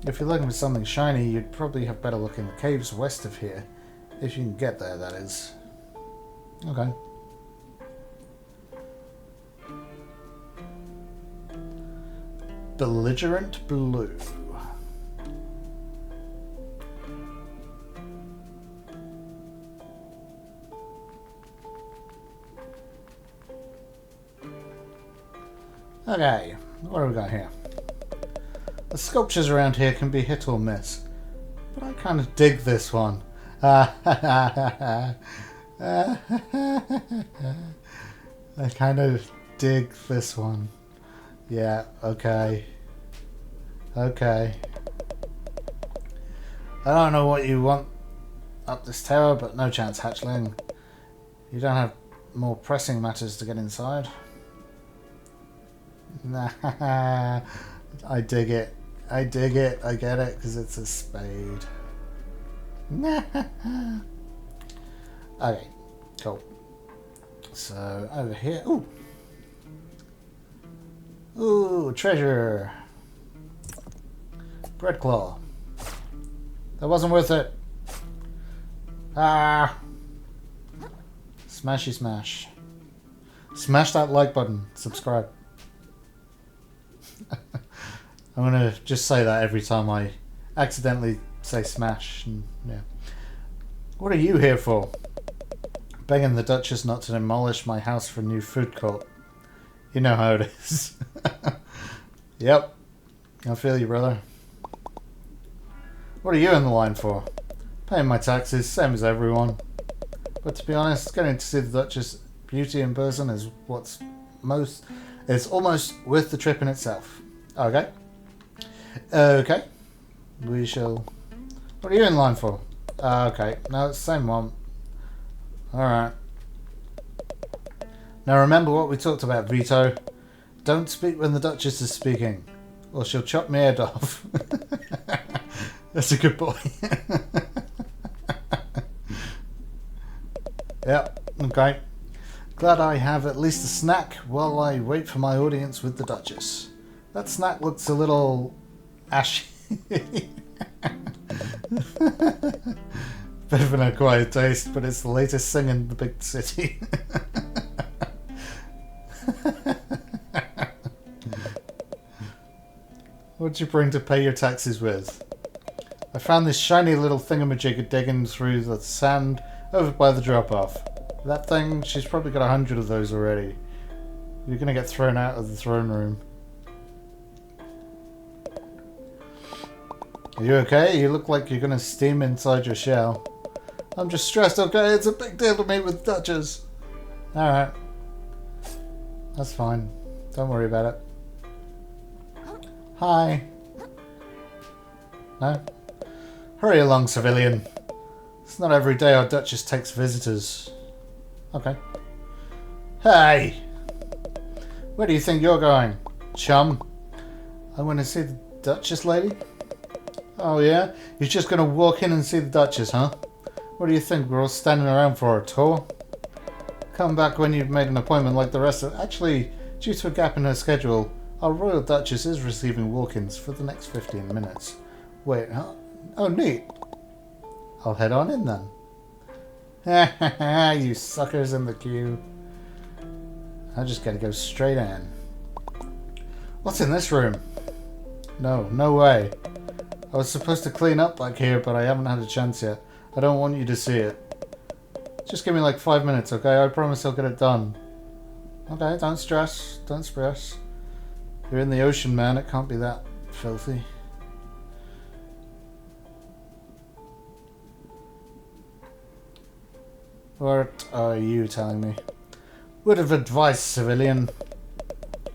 If you're looking for something shiny, you'd probably have better look in the caves west of here. If you can get there, that is. Okay. Belligerent blue. Okay, what do we got here? The sculptures around here can be hit or miss, but I kind of dig this one. I kind of dig this one. Yeah, okay. Okay. I don't know what you want up this tower, but no chance, hatchling. You don't have more pressing matters to get inside. Nah, I dig it. I dig it. I get it, because it's a spade. Okay, cool. So, over here. Ooh! Ooh, treasure! Bread claw. That wasn't worth it. Ah! Smashy smash. Smash that like button. Subscribe. I'm gonna just say that every time I accidentally say smash. And, yeah. What are you here for? Begging the Duchess not to demolish my house for a new food court. You know how it is. Yep. I feel you, brother. What are you in the line for? Paying my taxes, same as everyone. But to be honest, getting to see the Duchess' beauty in person is it's almost worth the trip in itself. Okay. Okay. We shall... What are you in line for? Okay. No, it's the same one. Alright. Now remember what we talked about, Vito. Don't speak when the Duchess is speaking, or she'll chop my head off. That's a good boy. Yep, okay. Glad I have at least a snack while I wait for my audience with the Duchess. That snack looks a little ashy. Bit of an acquired taste, but it's the latest thing in the big city. What'd you bring to pay your taxes with? I found this shiny little thingamajig digging through the sand over by the drop-off. That thing, she's probably got 100 of those already. You're gonna get thrown out of the throne room. Are you okay? You look like you're gonna steam inside your shell. I'm just stressed, okay? It's a big deal to meet with Duchess. Alright. That's fine. Don't worry about it. Hi. No? Hurry along, civilian. It's not every day our Duchess takes visitors. Okay. Hey! Where do you think you're going, chum? I want to see the Duchess, lady? Oh yeah? You're just going to walk in and see the Duchess, huh? What do you think? We're all standing around for a tour? Come back when you've made an appointment like the rest of... Actually, due to a gap in her schedule, our Royal Duchess is receiving walk-ins for the next 15 minutes. Wait, huh? Oh, neat. I'll head on in then. Ha ha ha, you suckers in the queue. I just gotta go straight in. What's in this room? No, no way. I was supposed to clean up back here, but I haven't had a chance yet. I don't want you to see it. Just give me like 5 minutes, okay? I promise I'll get it done. Okay, don't stress. Don't stress. You're in the ocean, man. It can't be that filthy. What are you telling me? Word of advice, civilian.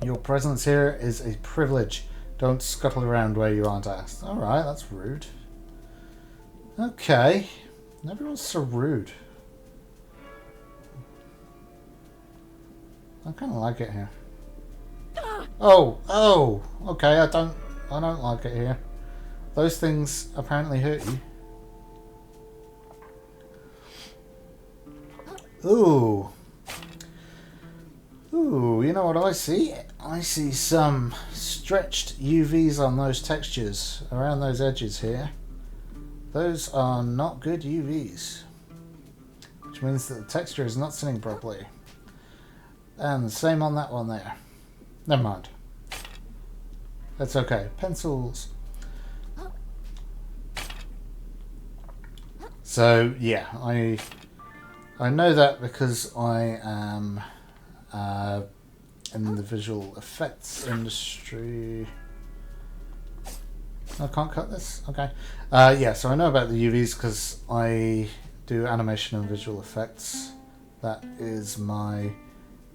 Your presence here is a privilege. Don't scuttle around where you aren't asked. Alright, that's rude. Okay. Everyone's so rude. I kind of like it here. Oh, okay. I don't like it here. Those things apparently hurt you. Ooh, you know what I see? I see some stretched UVs on those textures around those edges here. Those are not good UVs, which means that the texture is not sitting properly. And the same on that one there. Never mind. That's okay. Pencils. So yeah, I know that because I am in the visual effects industry. I can't cut this? Okay. Yeah, so I know about the UVs because I do animation and visual effects. That is my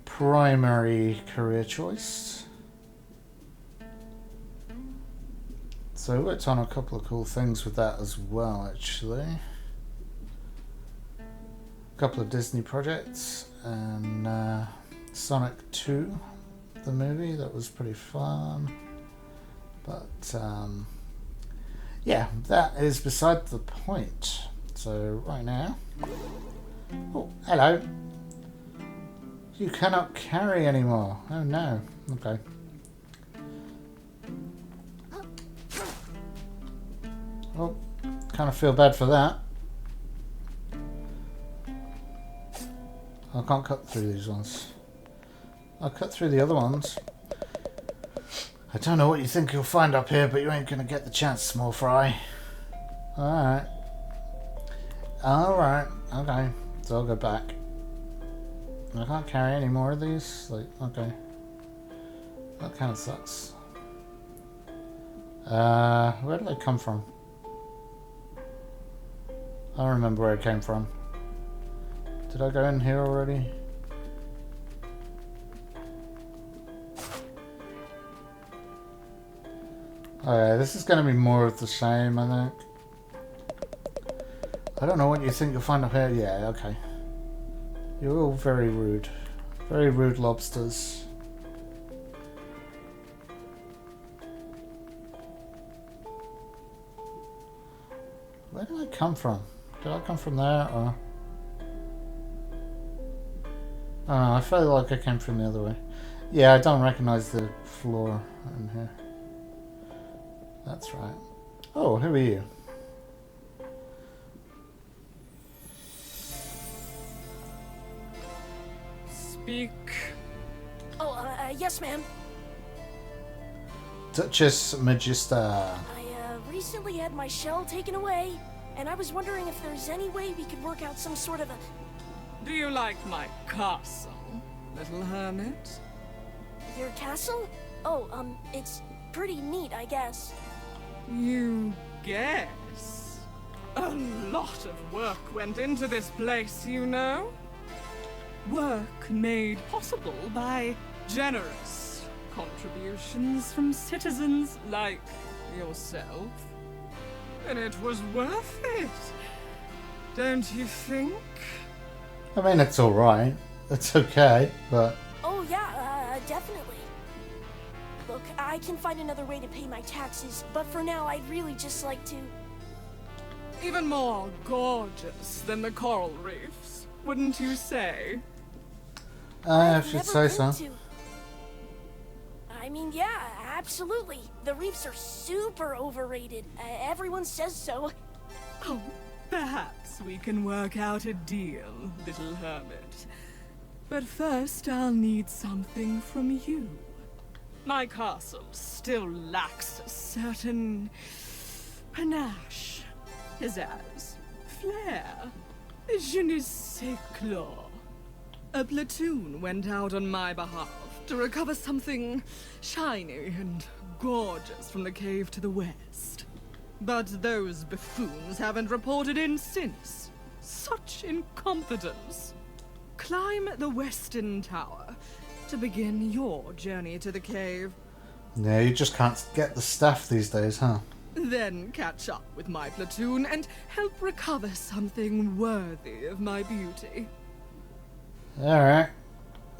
primary career choice. So I worked on a couple of cool things with that as well, actually. A couple of Disney projects and Sonic 2, the movie. That was pretty fun. But yeah, that is beside the point. So right now... Oh, hello. You cannot carry anymore. Oh no. Okay. Oh, kind of feel bad for that. I can't cut through these ones. I'll cut through the other ones. I don't know what you think you'll find up here, but you ain't gonna get the chance, small fry. Alright. Alright. Okay. So I'll go back. I can't carry any more of these? Like, okay. That kind of sucks. Where did I come from? I don't remember where it came from. Did I go in here already? Okay, this is going to be more of the same, I think. I don't know what you think you'll find up here. Yeah, okay. You're all very rude. Very rude lobsters. Where did I come from? Did I come from there or... I don't know, I feel like I came from the other way. Yeah, I don't recognise the floor in here. That's right. Oh, who are you? Speak. Oh, yes, ma'am. Duchess Magister. I, recently had my shell taken away, and I was wondering if there's any way we could work out some sort of a... Do you like my castle, little hermit? Your castle? Oh, it's pretty neat, I guess. You guess? A lot of work went into this place, you know? Work made possible by generous contributions from citizens like yourself. And it was worth it, don't you think? I mean, it's alright. It's okay, but... Oh, yeah, definitely. Look, I can find another way to pay my taxes, but for now, I'd really just like to... Even more gorgeous than the coral reefs, wouldn't you say? I should say so. I mean, yeah, absolutely. The reefs are super overrated. Everyone says so. Oh, perhaps we can work out a deal, little hermit. But first, I'll need something from you. My castle still lacks a certain panache, pizzazz, flair, je ne sais quoi. A platoon went out on my behalf to recover something shiny and gorgeous from the cave to the west. But those buffoons haven't reported in since. Such incompetence. Climb the western tower to begin your journey to the cave. Yeah, you just can't get the staff these days, huh? Then catch up with my platoon and help recover something worthy of my beauty. Alright.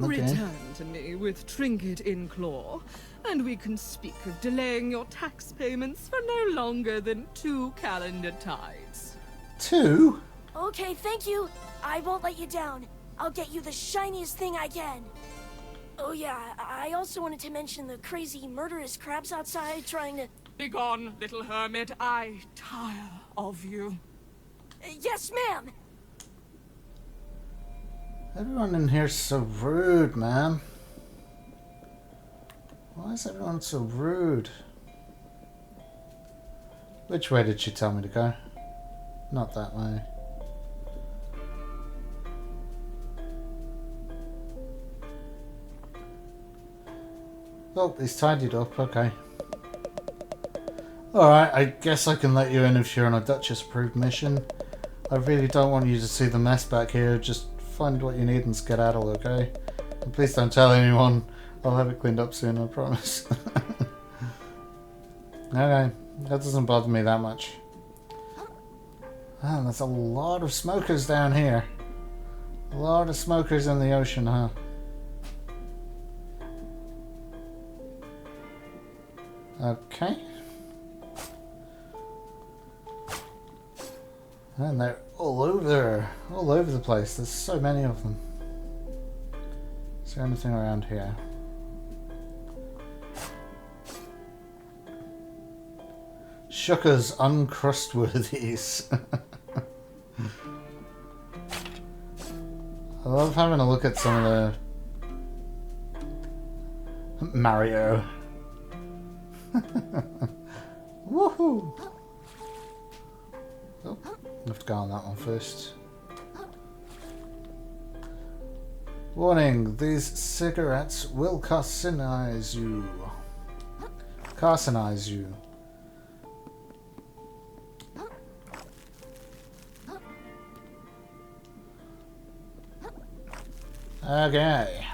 Okay. Return to me with trinket in claw, and we can speak of delaying your tax payments for no longer than 2 calendar tides. 2? Okay, thank you. I won't let you down. I'll get you the shiniest thing I can. Oh yeah, I also wanted to mention the crazy murderous crabs outside trying to... Begone, little hermit. I tire of you. Yes, ma'am! Everyone in here's so rude, man. Why is everyone so rude? Which way did she tell me to go? Not that way. Oh, he's tidied up, okay. Alright, I guess I can let you in if you're on a Duchess-approved mission. I really don't want you to see the mess back here. Just find what you need and skedaddle, okay? And please don't tell anyone. I'll have it cleaned up soon, I promise. Okay, that doesn't bother me that much. Ah, there's a lot of smokers down here. A lot of smokers in the ocean, huh? Okay. And they're all over the place. There's so many of them. Is there anything around here? Shucker's uncrustworthies. I love having a look at some of the Mario. Woohoo! Oh, I have to go on that one first. Warning, these cigarettes will carcinize you. Carcinize you. Okay.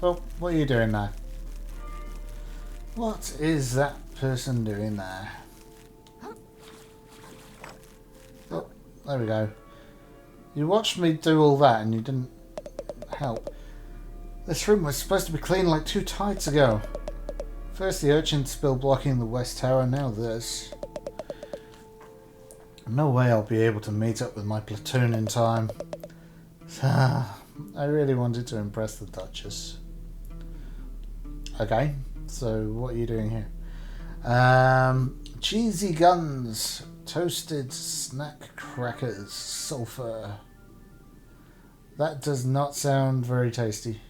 Well, what are you doing there? What is that person doing there? Oh, there we go. You watched me do all that and you didn't help. This room was supposed to be cleaned like 2 tides ago. First the urchin spill blocking the west tower, now this. No way I'll be able to meet up with my platoon in time. I really wanted to impress the Duchess. Okay, so what are you doing here? Cheesy guns, toasted snack crackers, sulfur. That does not sound very tasty.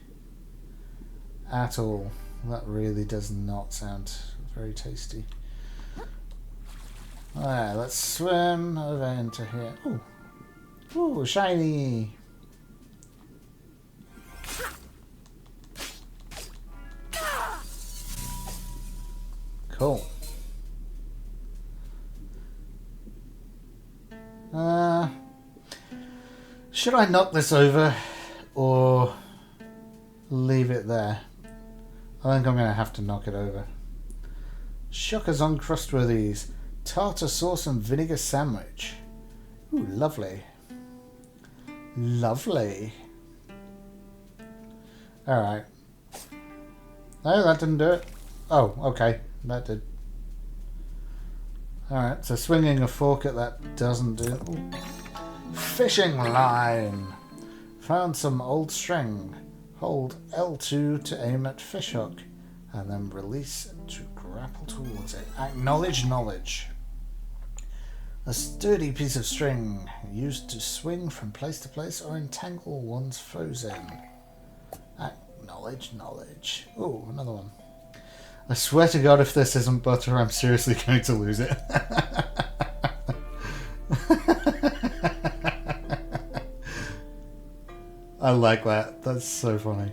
At all. That really does not sound very tasty. Alright, let's swim over into here. Ooh. Ooh, shiny! Cool. Should I knock this over or leave it there? I think I'm going to have to knock it over. Shuckers on Crustworthies. Tartar sauce and vinegar sandwich. Ooh, lovely. Lovely. Alright. No, that didn't do it. Oh, okay. That did. Alright, so swinging a fork at that doesn't do. Ooh. Fishing line. Found some old string. Hold L2 to aim at fish hook, and then release to grapple towards it. Acknowledge knowledge. A sturdy piece of string used to swing from place to place or entangle one's foes in. Acknowledge knowledge. Oh, another one. I swear to God, if this isn't butter, I'm seriously going to lose it. I like that. That's so funny.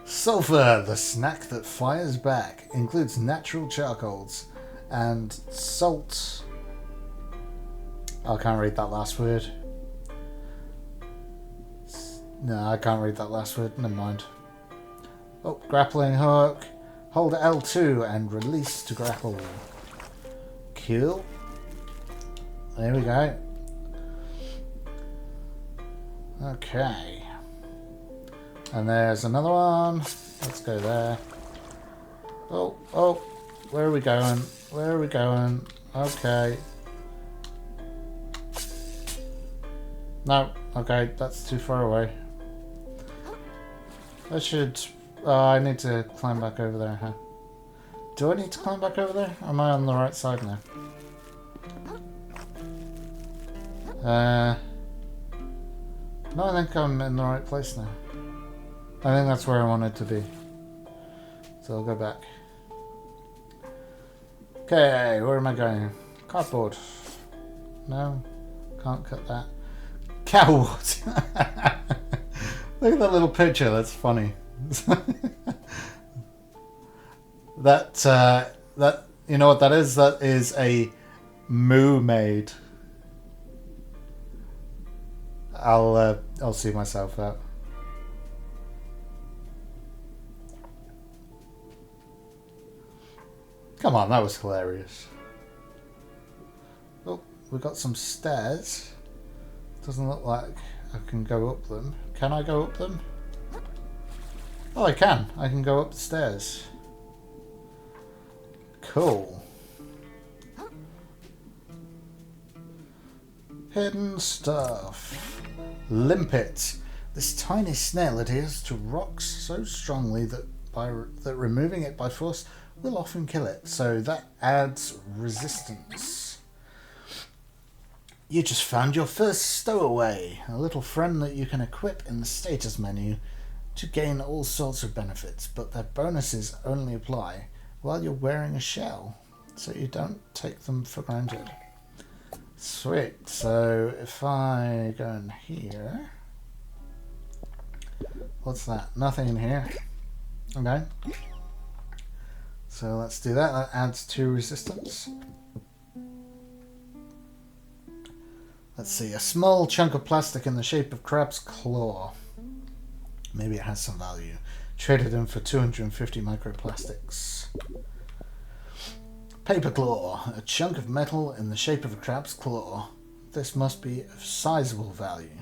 Sulfur, the snack that fires back, includes natural charcoals and salt. I can't read that last word. No, I can't read that last word. Never mind. Oh, grappling hook. Hold L2 and release to grapple. Cool. There we go. Okay. And there's another one. Let's go there. Oh, oh. Where are we going? Where are we going? Okay. No. Okay, that's too far away. I should... I need to climb back over there, huh? Do I need to climb back over there? Am I on the right side now? No, I think I'm in the right place now. I think that's where I wanted to be. So I'll go back. Okay, where am I going? Cardboard. No, can't cut that. Cowwood. Look at that little picture, that's funny. that you know what that is? That is a moo maid. I'll see myself out. Come on, that was hilarious. Oh, we got some stairs. Doesn't look like I can go up them. Can I go up them? Oh, I can. I can go up the stairs. Cool. Hidden stuff. Limpet. This tiny snail adheres to rocks so strongly that removing it by force will often kill it. So that adds resistance. You just found your first stowaway, a little friend that you can equip in the status menu to gain all sorts of benefits, but their bonuses only apply while you're wearing a shell, so you don't take them for granted. Sweet, so if I go in here... What's that? Nothing in here. Okay. So let's do that. That adds 2 resistance. Let's see. A small chunk of plastic in the shape of crab's claw. Maybe it has some value. Traded in for 250 microplastics. Paper claw. A chunk of metal in the shape of a crab's claw. This must be of sizable value.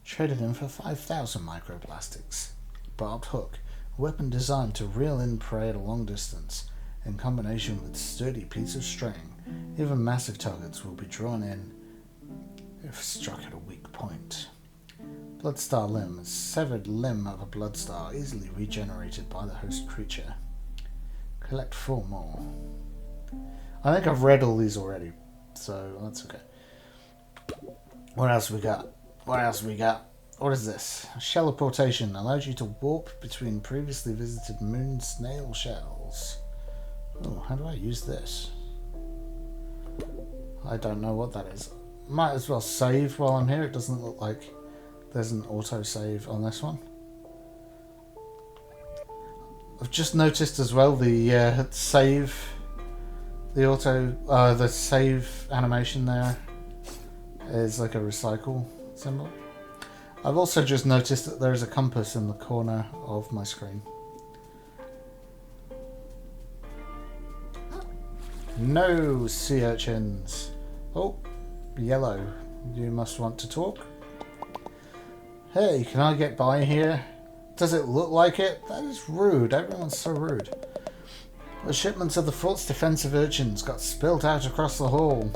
Traded in for 5,000 microplastics. Barbed hook. A weapon designed to reel in prey at a long distance. In combination with sturdy piece of string, even massive targets will be drawn in if struck at a weak point. Bloodstar limb. A severed limb of a bloodstar, easily regenerated by the host creature. Collect 4 more. I think I've read all these already, so that's okay. What else we got? What else we got? What is this? Shelliportation allows you to warp between previously visited moon snail shells. Oh, how do I use this? I don't know what that is. Might as well save while I'm here. It doesn't look like there's an auto-save on this one. I've just noticed as well the save... the save animation there is like a recycle symbol. I've also just noticed that there's a compass in the corner of my screen. No sea urchins. Oh, yellow. You must want to talk. Hey, can I get by here? Does it look like it? That is rude. Everyone's so rude. The shipments of the fort's defensive urchins got spilt out across the hall.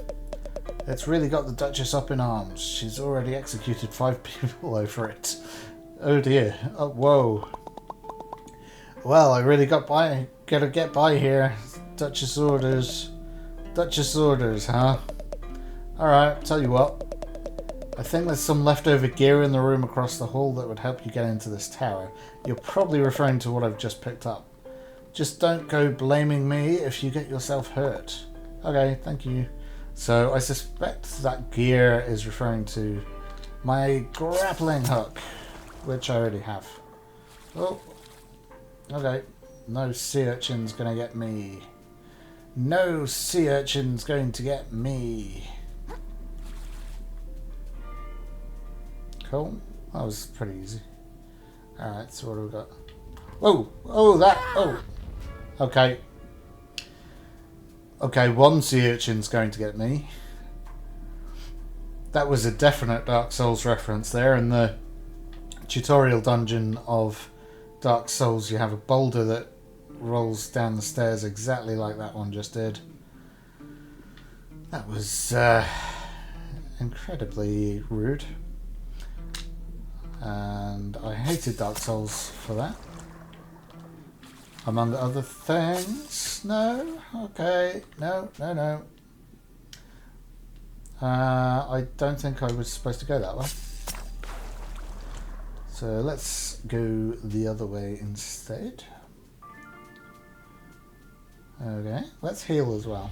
It's really got the Duchess up in arms. She's already executed 5 people over it. Oh dear. Oh, whoa. Well, I really gotta get by here. Duchess orders. Duchess orders, huh? Alright, tell you what. I think there's some leftover gear in the room across the hall that would help you get into this tower. You're probably referring to what I've just picked up. Just don't go blaming me if you get yourself hurt. Okay, thank you. So I suspect that gear is referring to my grappling hook, which I already have. Oh, okay. No sea urchin's gonna get me. No sea urchin's going to get me. Cool. That was pretty easy. Alright, so what do we got? Oh! Oh, that! Oh! Okay. Okay, one sea urchin's going to get me. That was a definite Dark Souls reference there. In the tutorial dungeon of Dark Souls, you have a boulder that rolls down the stairs exactly like that one just did. That was incredibly rude. And I hated Dark Souls for that. Among other things. No? Okay. No, no, no. I don't think I was supposed to go that way. So let's go the other way instead. Okay, let's heal as well.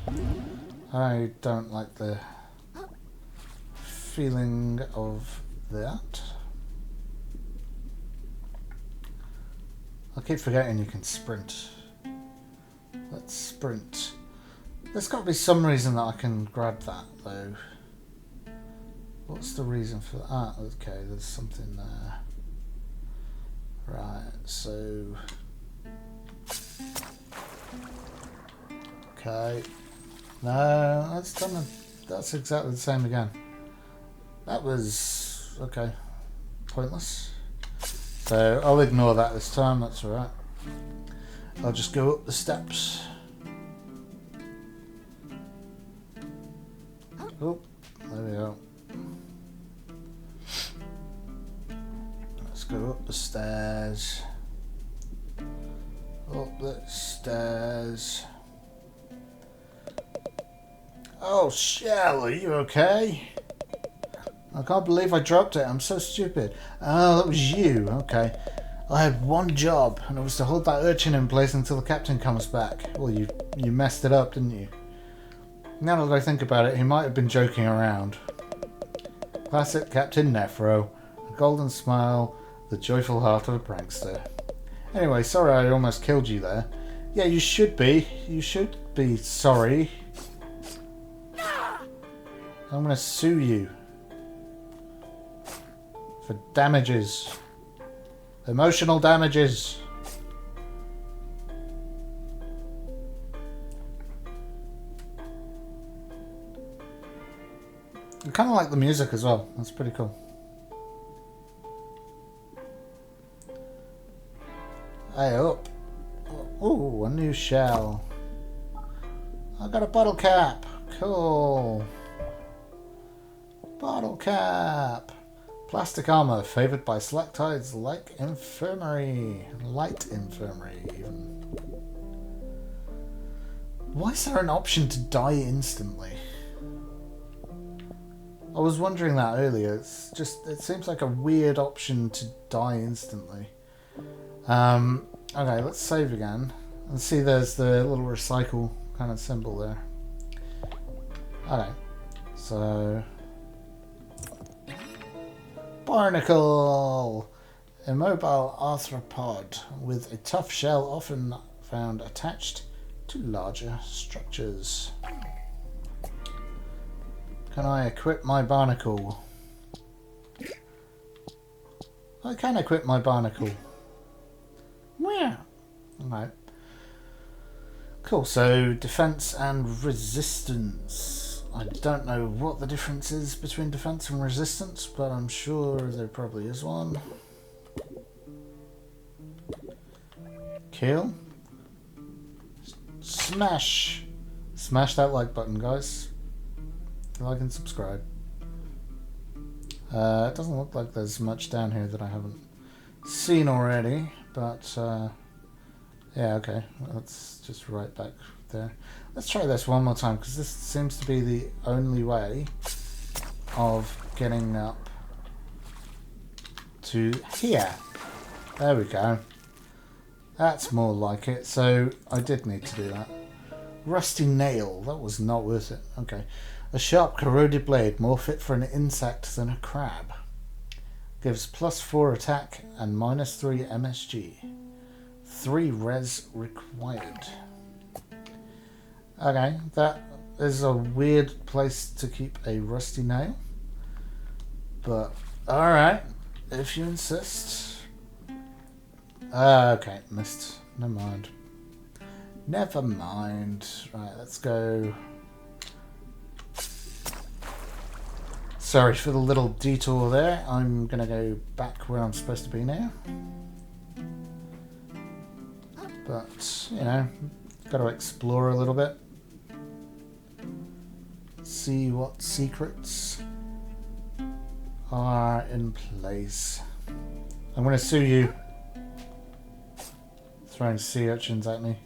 I don't like the feeling of that. I keep forgetting you can sprint. Let's sprint. There's got to be some reason that I can grab that though. What's the reason for that? Ah, okay, there's something there. Right, so... Okay. No, that's done. That's exactly the same again. That was... okay. Pointless. So I'll ignore that this time, that's alright. I'll just go up the steps. Oh, there we go. Let's go up the stairs. Up the stairs. Oh, Shell, are you okay? I can't believe I dropped it. I'm so stupid. Oh, that was you. Okay. I had one job, and it was to hold that urchin in place until the captain comes back. Well, you messed it up, didn't you? Now that I think about it, he might have been joking around. Classic Captain Nephro. A golden smile, the joyful heart of a prankster. Anyway, sorry I almost killed you there. Yeah, you should be. You should be sorry. I'm gonna sue you. For damages. Emotional damages. I kind of like the music as well. That's pretty cool. Hey up. Ooh, a new shell. I got a bottle cap. Cool. Bottle cap. Plastic armor favored by Slacktide's light infirmary. Light infirmary, even. Why is there an option to die instantly? I was wondering that earlier. It's just, it seems like a weird option to die instantly. Okay, let's save again. And see there's the little recycle kind of symbol there. Okay, so... Barnacle! Immobile arthropod with a tough shell often found attached to larger structures. Can I equip my barnacle? I can equip my barnacle. Yeah. Alright. Cool, so defense and resistance. I don't know what the difference is between defense and resistance, but I'm sure there probably is one. Kill. Smash. Smash that like button, guys. Like and subscribe. It doesn't look like there's much down here that I haven't seen already, but yeah, okay. Let's just right back there. Let's try this one more time, because this seems to be the only way of getting up to here. There we go. That's more like it, so I did need to do that. Rusty nail, that was not worth it. Okay. A sharp corroded blade, more fit for an insect than a crab. Gives +4 attack and -3 MSG. 3 res required. Okay, that is a weird place to keep a rusty nail. But, alright, if you insist. Okay, missed. Never mind. Never mind. Right, let's go. Sorry for the little detour there. I'm going to go back where I'm supposed to be now. But, you know, got to explore a little bit. See what secrets are in place. I'm going to sue you. Throwing sea urchins at me.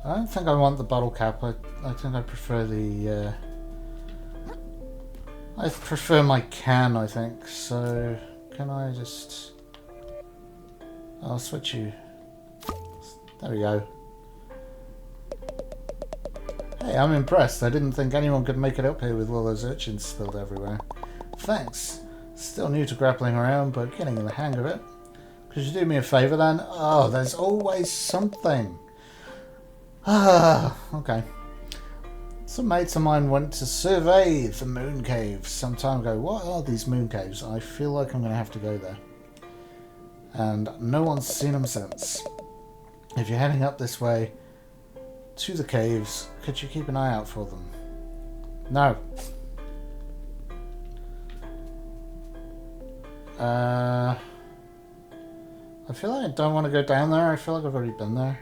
I don't think I want the bottle cap. I think I prefer the... I prefer my can, I think. So, can I just... I'll switch you. There we go. Hey, I'm impressed. I didn't think anyone could make it up here with all those urchins spilled everywhere. Thanks. Still new to grappling around, but getting in the hang of it. Could you do me a favour then? Oh, there's always something. Ah, okay. Some mates of mine went to survey the moon caves some time ago. What are these moon caves? I feel like I'm going to have to go there. And no one's seen them since. If you're heading up this way to the caves, could you keep an eye out for them? No. I feel like I don't want to go down there. I feel like I've already been there.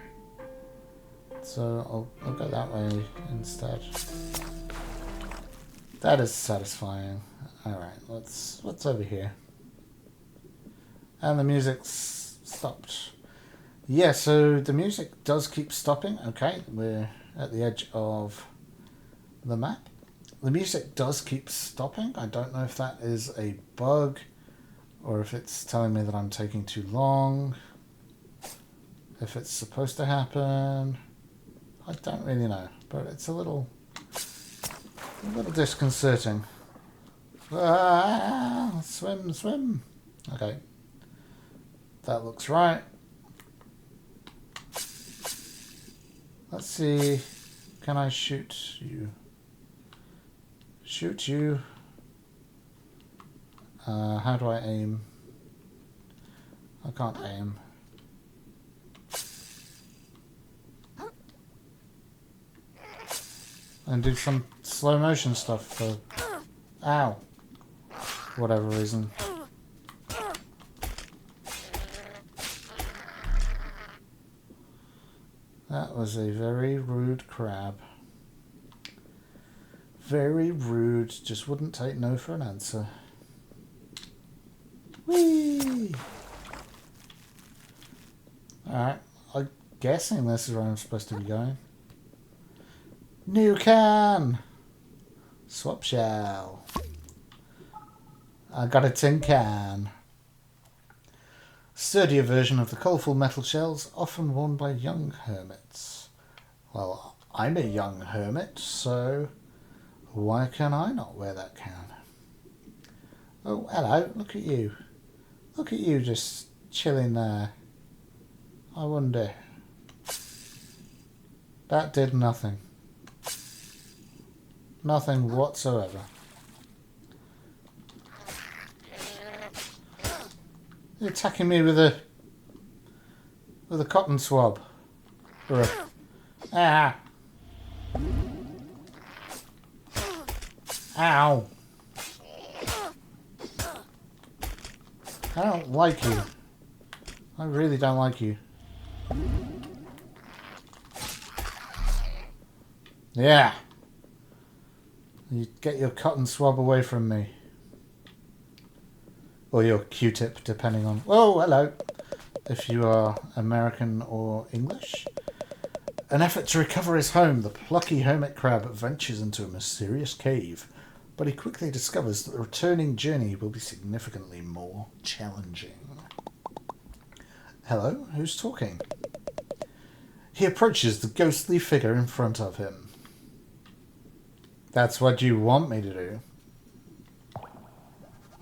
So I'll go that way instead. That is satisfying. Alright, what's over here? And the music's stopped. Yeah, so the music does keep stopping. Okay, we're at the edge of the map. The music does keep stopping. I don't know if that is a bug or if it's telling me that I'm taking too long. If it's supposed to happen. I don't really know, but it's a little disconcerting. Ah, swim, swim. Okay. That looks right. Let's see. Can I shoot you? Shoot you. How do I aim? I can't aim. And do some slow motion stuff for... Ow. Whatever reason. That was a very rude crab. Very rude. Just wouldn't take no for an answer. Whee! Alright. I'm guessing this is where I'm supposed to be going. New can! Swap shell. I got a tin can. Sturdier version of the colourful metal shells, often worn by young hermits. Well, I'm a young hermit, so why can I not wear that can? Oh, hello, look at you. Look at you just chilling there. I wonder. That did nothing. Nothing whatsoever. You're attacking me with a cotton swab. Or a, ah. Ow. I don't like you. I really don't like you. Yeah. You get your cotton swab away from me. Or your Q-tip, depending on... Oh, hello. If you are American or English. An effort to recover his home, the plucky hermit crab ventures into a mysterious cave. but he quickly discovers that the returning journey will be significantly more challenging. Hello, who's talking? He approaches the ghostly figure in front of him. That's what you want me to do.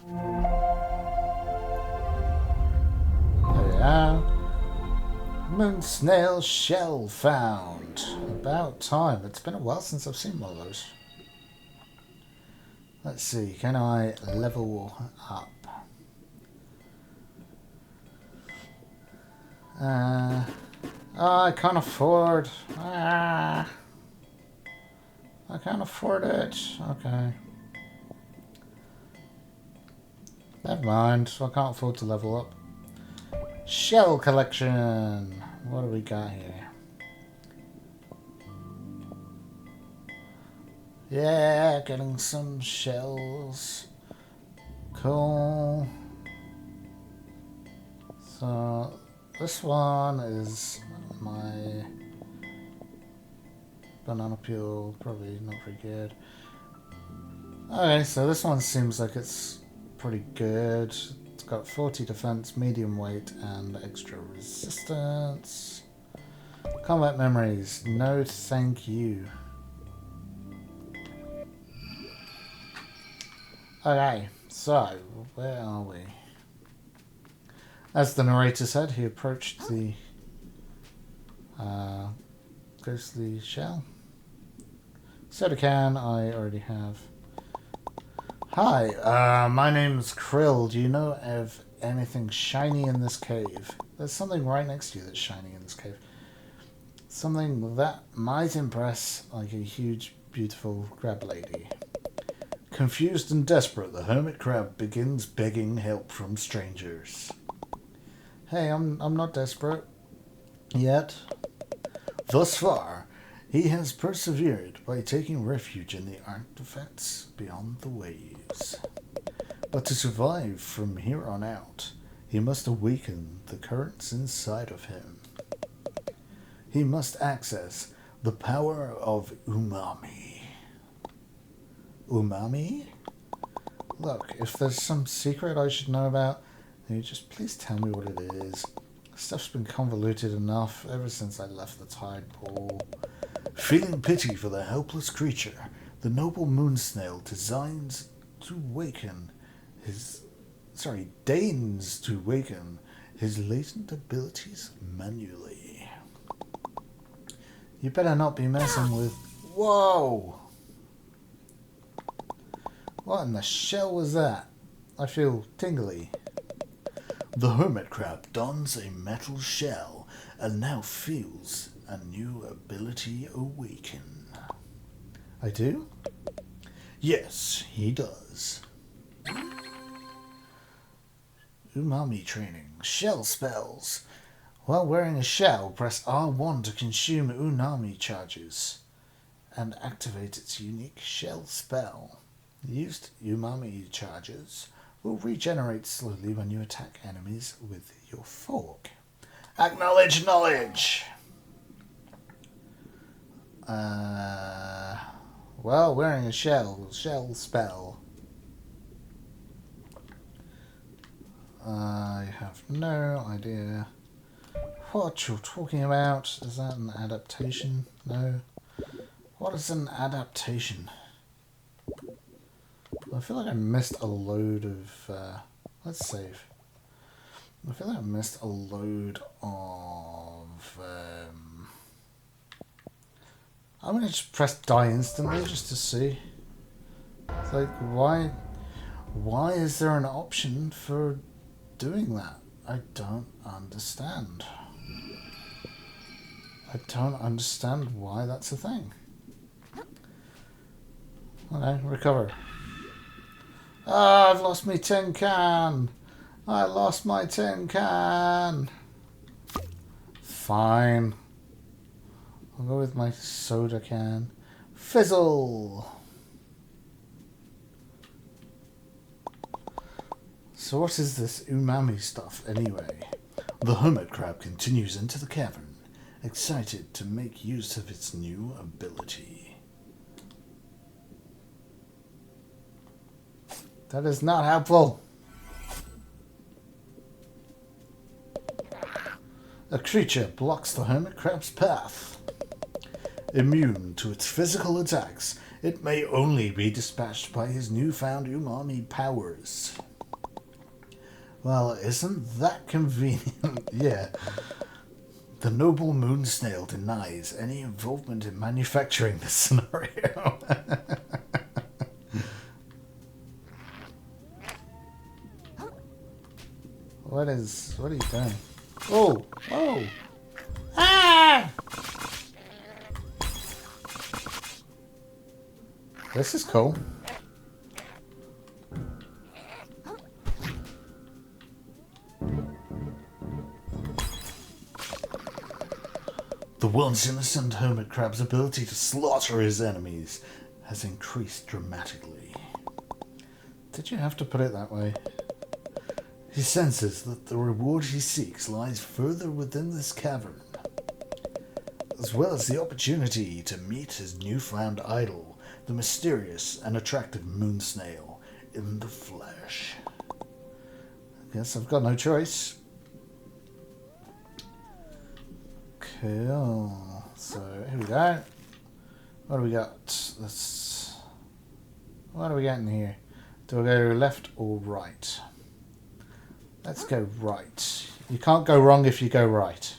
There we are. Moon snail shell found. About time. It's been a while since I've seen one of those. Let's see. Can I level up? I can't afford. I can't afford it. Okay. Never mind. I can't afford to level up. Shell collection. What do we got here? Yeah, getting some shells. Cool. So this one is my banana peel. Probably not very good. Okay, so this one seems like it's pretty good. It's got 40 defense, medium weight, and extra resistance. Combat memories. No thank you. Okay, so where are we? As the narrator said, he approached the ghostly shell. Soda can I already have. Hi, my name's Krill. Do you know of anything shiny in this cave? There's something right next to you that's shiny in this cave. Something that might impress, like a huge, beautiful crab lady. Confused and desperate, the hermit crab begins begging help from strangers. Hey, I'm not desperate. Yet. Thus far, he has persevered by taking refuge in the artifacts beyond the waves. But to survive from here on out, he must awaken the currents inside of him. He must access the power of umami. Umami? Look, if there's some secret I should know about, then you just please tell me what it is. Stuff's been convoluted enough ever since I left the tide pool. Feeling pity for the helpless creature, the noble moon snail deigns to waken his latent abilities manually. You better not be messing with... Whoa! What in the shell was that? I feel tingly. The hermit crab dons a metal shell and now feels a new ability awaken. I do? Yes, he does. Umami training. Shell spells. While wearing a shell, press R1 to consume umami charges and activate its unique shell spell. Used umami charges will regenerate slowly when you attack enemies with your fork. Acknowledge knowledge! Well, wearing a shell spell. I have no idea what you're talking about. Is that an adaptation? No. What is an adaptation? I feel like I missed a load of... let's save. I feel like I missed a load of... I'm going to just press die instantly just to see. It's like, why is there an option for doing that? I don't understand. I don't understand why that's a thing. Okay, recover. Ah, I've lost my tin can. I lost my tin can. Fine. I'll go with my soda can. Fizzle. So what is this umami stuff anyway? The hermit crab continues into the cavern, excited to make use of its new ability. That is not helpful. A creature blocks the hermit crab's path. Immune to its physical attacks, it may only be dispatched by his newfound umami powers. Well, isn't that convenient? Yeah. The noble moon snail denies any involvement in manufacturing this scenario. What are you doing? Oh! Oh! Ah! This is cool. The once innocent hermit crab's ability to slaughter his enemies has increased dramatically. Did you have to put it that way? He senses that the reward he seeks lies further within this cavern, as well as the opportunity to meet his newfound idol, the mysterious and attractive moon snail, in the flesh. I guess I've got no choice. Cool. So here we go. What do we got? What do we got in here? Do I go left or right? Let's go right. You can't go wrong if you go right.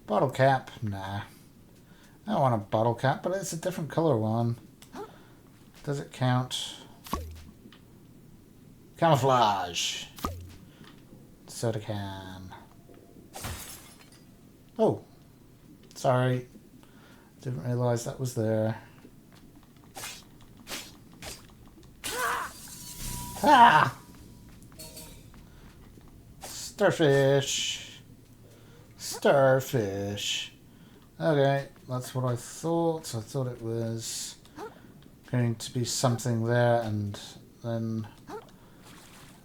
Bottle cap? Nah. I don't want a bottle cap, but it's a different colour one. Does it count? Camouflage. Soda can. Oh. Sorry. Didn't realise that was there. Ah! Starfish. Starfish. Okay, that's what I thought. I thought it was going to be something there and then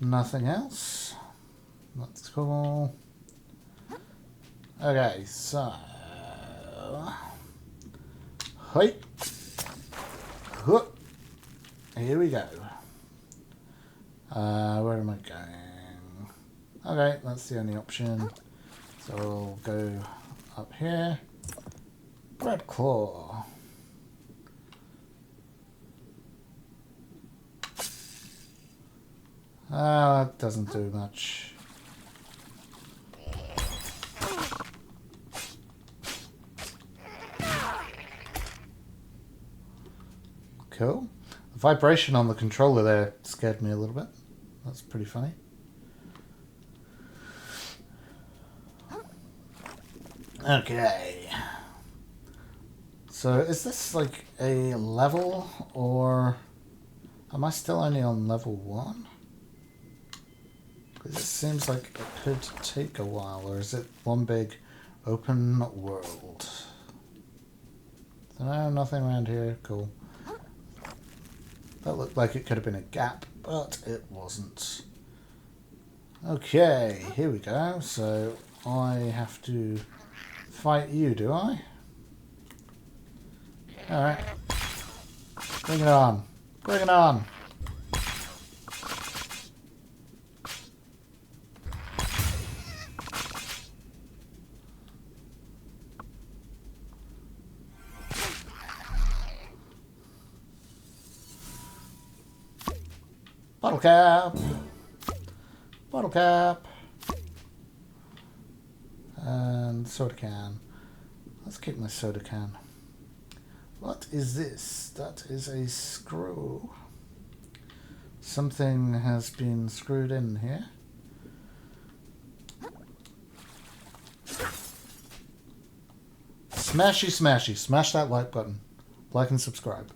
nothing else. That's cool. Okay, so... Hi. Here we go. Where am I going? Okay, that's the only option. So I'll go up here. Red claw. That doesn't do much. Cool. The vibration on the controller there scared me a little bit. That's pretty funny. Okay. So is this like a level, or am I still only on level 1? Because it seems like it could take a while, or is it one big open world? No, nothing around here. Cool. That looked like it could have been a gap, but it wasn't. Okay, here we go. So I have to fight you, do I? Alright. Bring it on. Bring it on. Bottle cap. Bottle cap. And soda can. Let's keep my soda can. What is this? That is a screw. Something has been screwed in here. Smashy smashy. Smash that like button. Like and subscribe.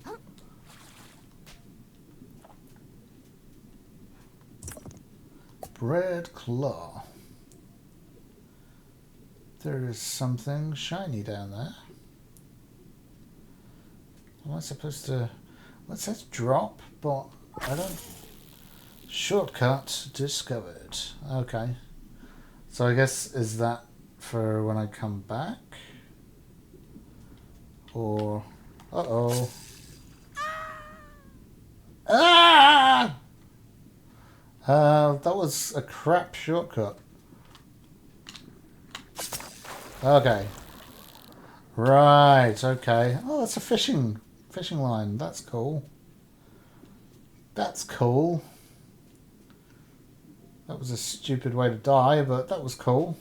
Red claw. There is something shiny down there. Am I supposed to... What says drop? But I don't... Shortcut discovered. Okay. So I guess, is that for when I come back? Or... Uh-oh. Ah! That was a crap shortcut. Okay. Right, okay. Oh, that's a fishing line. That's cool. That's cool. That was a stupid way to die, but that was cool.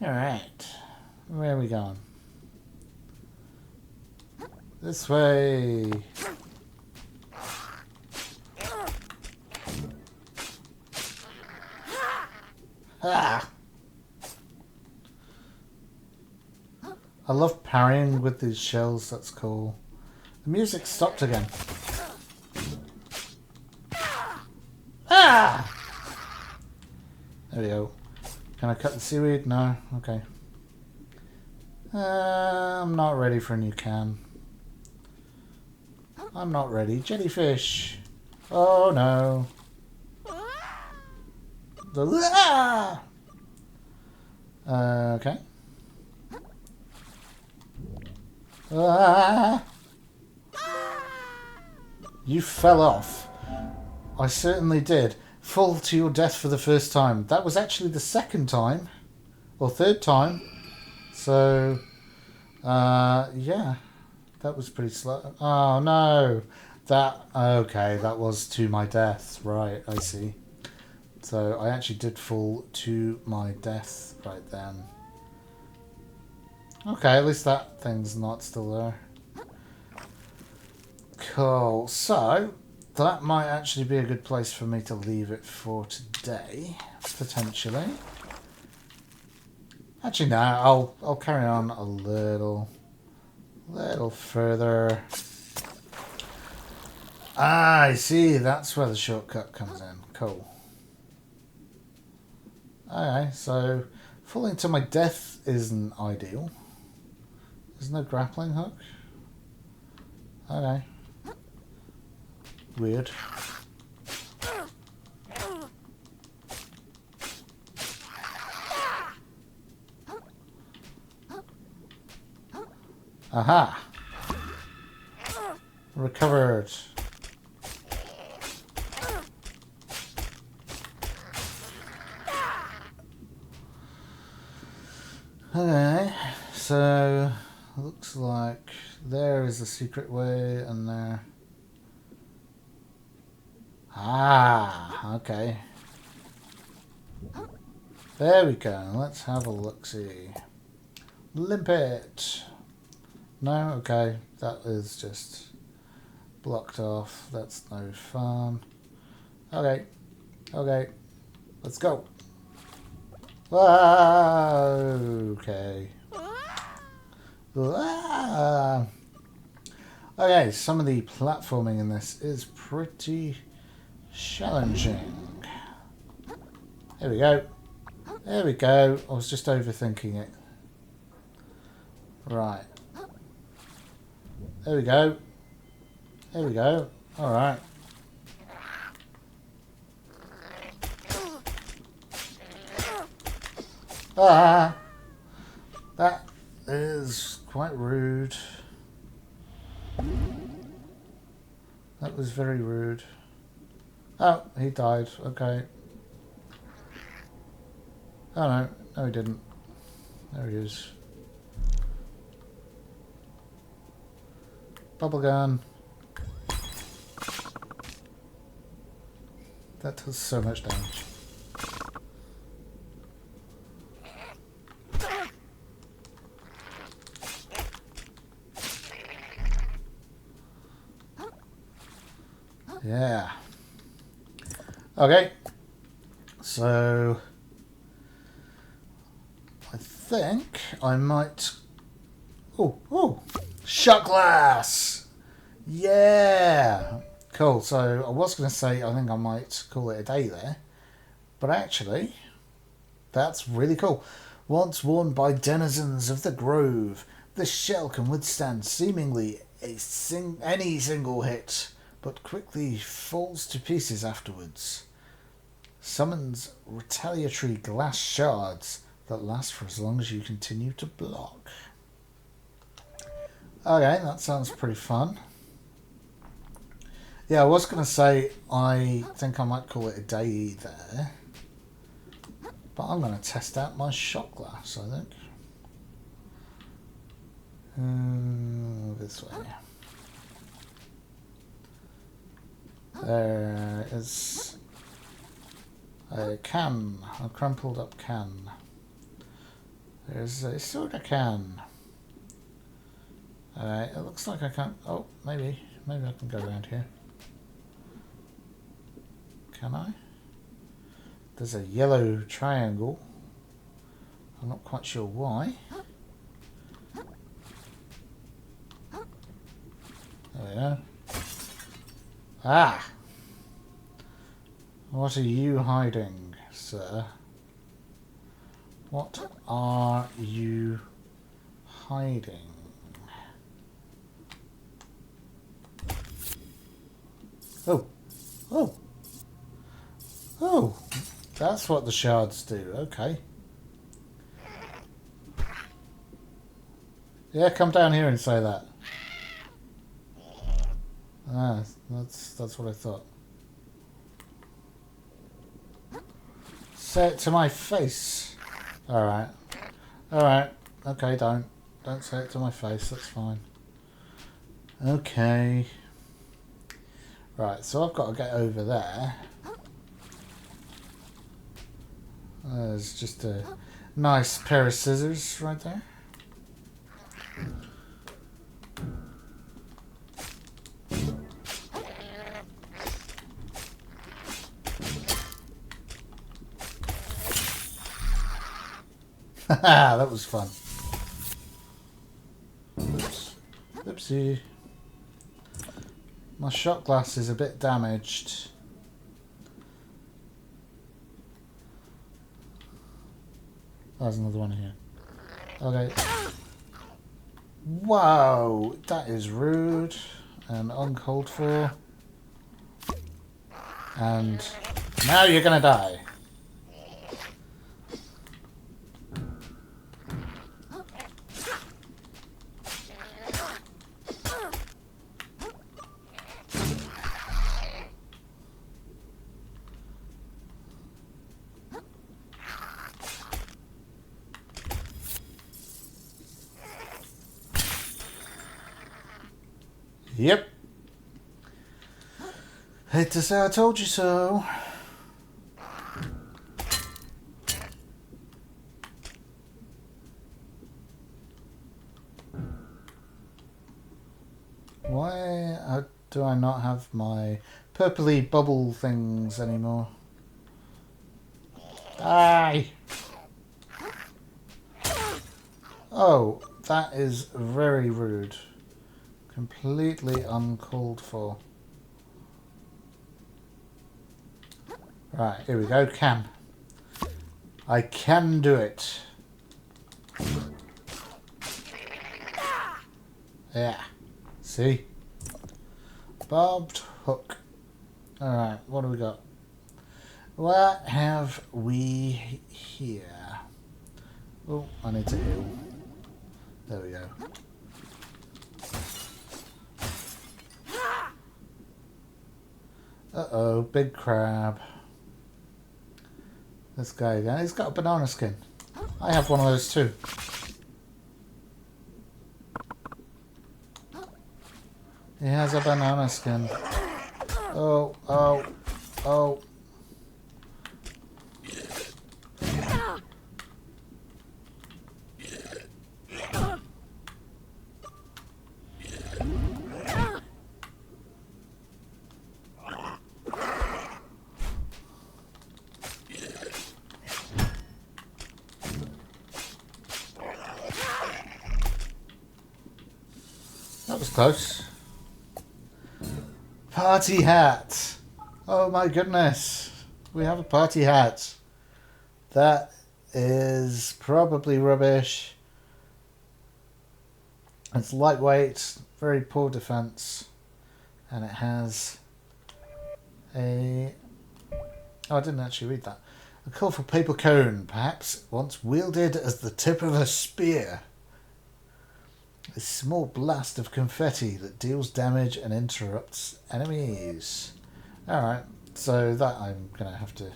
Alright. Where are we going? This way. Ah! I love parrying with these shells, that's cool. The music stopped again. Ah! There we go. Can I cut the seaweed? No? Okay. I'm not ready for a new can. I'm not ready. Jellyfish! Oh no. Ah! Okay. Ah! You fell off. I certainly did. Fall to your death for the first time. That was actually the second time. Or third time. So, yeah. That was pretty slow. Oh, no. Okay, that was to my death. Right, I see. So, I actually did fall to my death right then. Okay, at least that thing's not still there. Cool. So, that might actually be a good place for me to leave it for today, potentially. Actually, no, I'll carry on a little further. Ah, I see. That's where the shortcut comes in. Cool. Okay, so falling to my death isn't ideal. There's no grappling hook. Okay. Weird. Aha! Recovered. Okay, so looks like there is a secret way and there. Ah, okay. There we go. Let's have a look-see. Limpet. No? Okay. That is just blocked off. That's no fun. Okay. Okay. Let's go. Okay. Okay, some of the platforming in this is pretty challenging. There we go. There we go. I was just overthinking it. Right. There we go. There we go. Alright. Ah! That is quite rude. That was very rude. Oh, he died. Okay. Oh no. No, he didn't. There he is. Bubble gun. That does so much damage. Yeah. Okay. So I think I might. Oh, shot glass. Yeah. Cool. So I was going to say I think I might call it a day there, but actually, that's really cool. Once worn by denizens of the Grove, this shell can withstand seemingly any single hit, but quickly falls to pieces afterwards. Summons retaliatory glass shards that last for as long as you continue to block. Okay, that sounds pretty fun. Yeah, I was going to say I think I might call it a day there. But I'm going to test out my shot glass, I think. This way. There is a can, a crumpled up can. There's a soda can. It looks like I can't. Oh, maybe I can go around here. Can I? There's a yellow triangle. I'm not quite sure why. There we go. Ah! What are you hiding, sir? What are you hiding? Oh! Oh! Oh! That's what the shards do, okay. Yeah, come down here and say that. Ah, that's what I thought. Say it to my face. Alright. Alright. Okay, don't say it to my face, that's fine. Okay. Right, so I've got to get over there. There's just a nice pair of scissors right there. Haha, that was fun. Oops. Oopsie. My shot glass is a bit damaged. There's another one here. Okay. Whoa, that is rude and uncalled for. And now you're gonna die. Yep. Hate to say I told you so. Why do I not have my purpley bubble things anymore? Die! Oh, that is very rude. Completely uncalled for. Right, here we go. Can. I can do it. Yeah. See? Barbed hook. Alright, what do we got? What have we here? Oh, I need to heal. There we go. Uh-oh, big crab. This guy again. He's got a banana skin. I have one of those too. He has a banana skin. Oh, oh, oh. That was close. Party hat. Oh my goodness. We have a party hat. That is probably rubbish. It's lightweight, very poor defense, and it has a... Oh, I didn't actually read that. A colourful paper cone, perhaps once wielded as the tip of a spear. A small blast of confetti that deals damage and interrupts enemies. Alright, so that I'm going to have to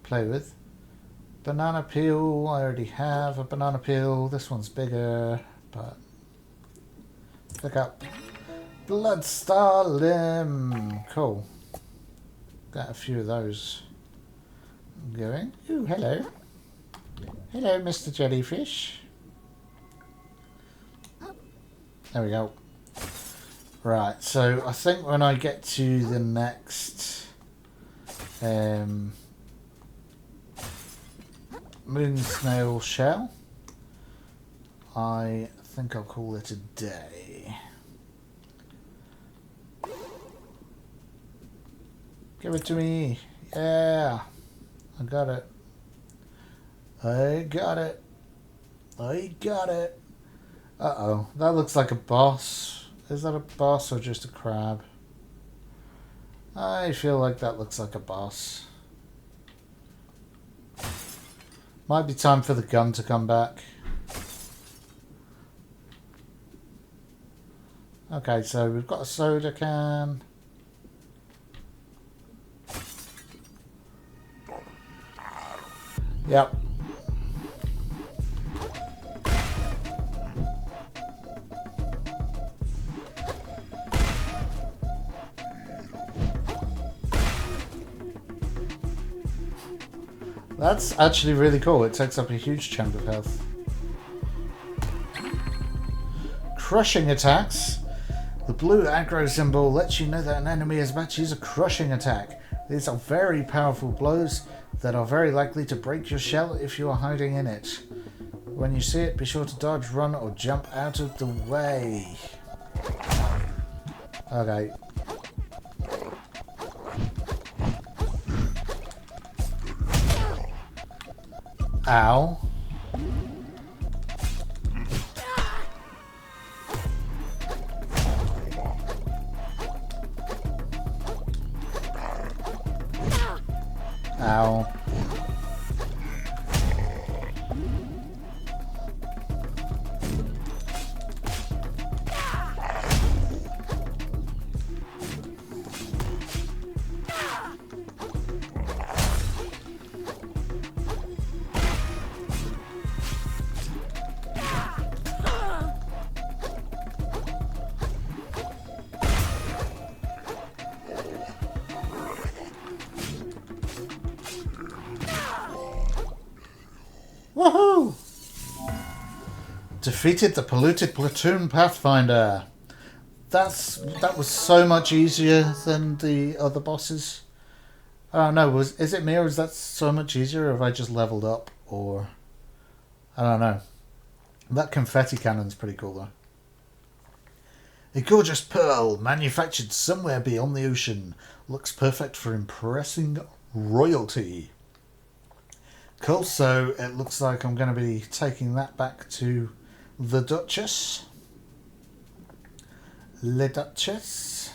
play with. Banana peel, I already have a banana peel. This one's bigger, but... Pick up. Bloodstar limb. Cool. Got a few of those going. Ooh, hello. Hello, Mr. Jellyfish. There we go. Right, so I think when I get to the next moon snail shell, I think I'll call it a day. Give it to me. Yeah. I got it. I got it. I got it. Uh-oh. That looks like a boss. Is that a boss or just a crab? I feel like that looks like a boss. Might be time for the gun to come back. Okay, so we've got a soda can. Yep. That's actually really cool. It takes up a huge chunk of health. Crushing attacks. The blue aggro symbol lets you know that an enemy is about to use a crushing attack. These are very powerful blows that are very likely to break your shell if you are hiding in it. When you see it, be sure to dodge, run, or jump out of the way. Okay. Ow. Ow. Woohoo! Defeated the polluted platoon pathfinder. That was so much easier than the other bosses. I don't know, is it me or is that so much easier, or have I just leveled up, or I don't know. That confetti cannon's pretty cool though. A gorgeous pearl manufactured somewhere beyond the ocean. Looks perfect for impressing royalty. Cool, so it looks like I'm going to be taking that back to the Duchess. Le Duchess.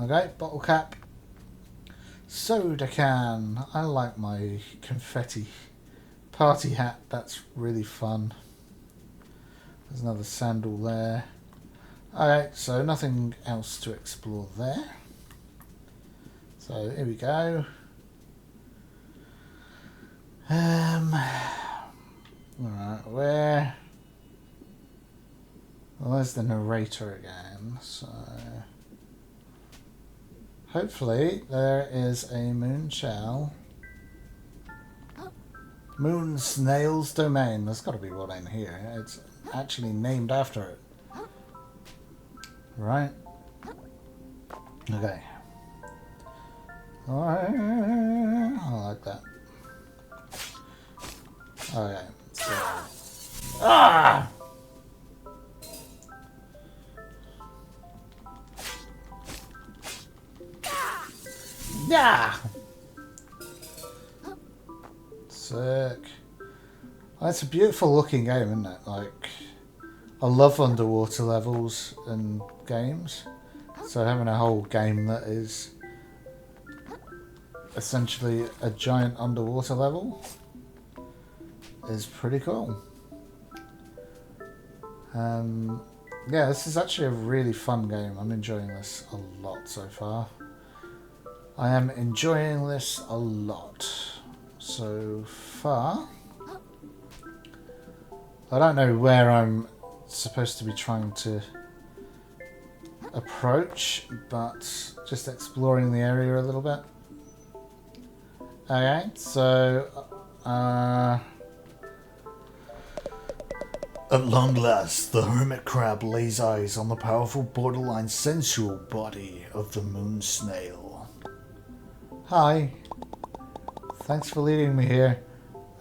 Okay, bottle cap. Soda can. I like my confetti party hat. That's really fun. There's another sandal there. Alright, so nothing else to explore there. So here we go. Alright, where? Well, there's the narrator again, so hopefully there is a moon shell. Moon Snail's Domain. There's got to be one in here. It's actually named after it. Right. Okay. Alright. I like that. Okay, so... Ah! Yeah! Sick. Well, it's a beautiful looking game, isn't it? Like, I love underwater levels in games. So having a whole game that is essentially a giant underwater level is pretty cool. Yeah, this is actually a really fun game. I'm enjoying this a lot so far. I am enjoying this a lot so far. I don't know where I'm supposed to be trying to approach, but just exploring the area a little bit. Okay, so At long last, the hermit crab lays eyes on the powerful, borderline sensual body of the moon snail. hi. Thanks for leading me here.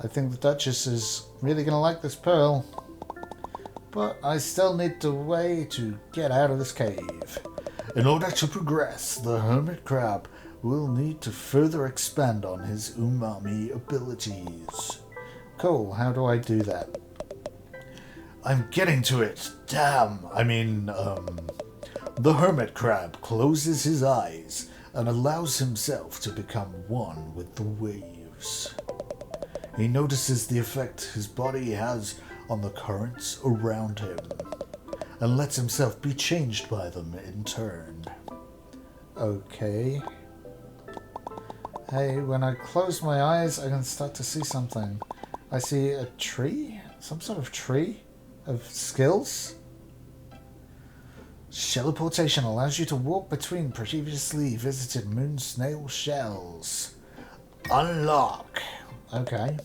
I think the Duchess is really going to like this pearl. But I still need a way to get out of this cave. In order to progress, the hermit crab will need to further expand on his umami abilities. Cool, how do I do that? I'm getting to it. Damn. The hermit crab closes his eyes and allows himself to become one with the waves. He notices the effect his body has on the currents around him and lets himself be changed by them in turn. Okay. Hey, when I close my eyes, I can start to see something. I see a tree? Some sort of tree? Of skills? Teleportation allows you to walk between previously visited moon snail shells. Unlock. Okay.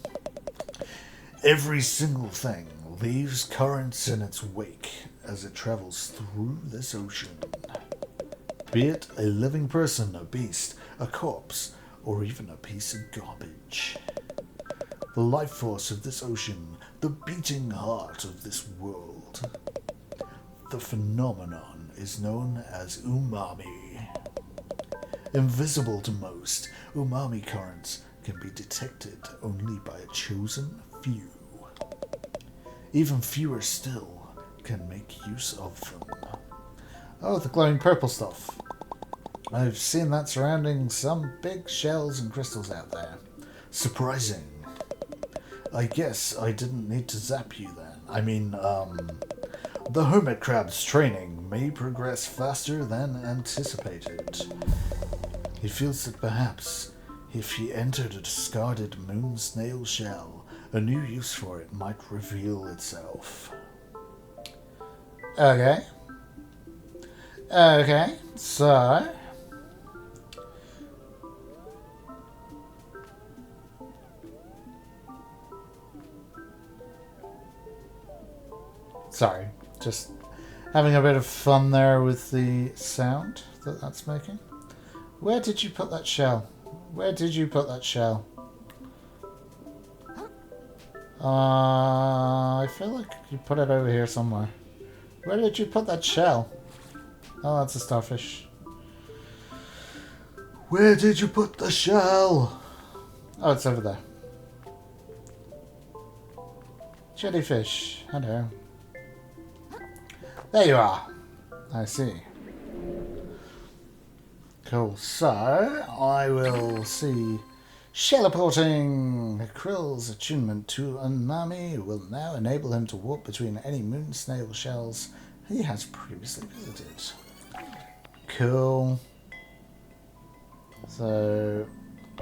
Every single thing leaves currents in its wake as it travels through this ocean. Be it a living person, a beast, a corpse, or even a piece of garbage. The life force of this ocean, the beating heart of this world. The phenomenon is known as umami. Invisible to most, umami currents can be detected only by a chosen few. Even fewer still can make use of them. Oh, the glowing purple stuff. I've seen that surrounding some big shells and crystals out there. Surprising. I guess I didn't need to zap you then. The hermit crab's training may progress faster than anticipated. He feels that perhaps if he entered a discarded moon snail shell, a new use for it might reveal itself. Okay. Okay, so... Sorry, just having a bit of fun there with the sound that that's making. Where did you put that shell? Where did you put that shell? I feel like you put it over here somewhere. Where did you put that shell? Oh, that's a starfish. Where did you put the shell? Oh, it's over there. Jellyfish. Hello. There you are. I see. Cool. So, I will see... Teleporting! Krill's attunement to umami will now enable him to walk between any moon snail shells he has previously visited. Cool. So,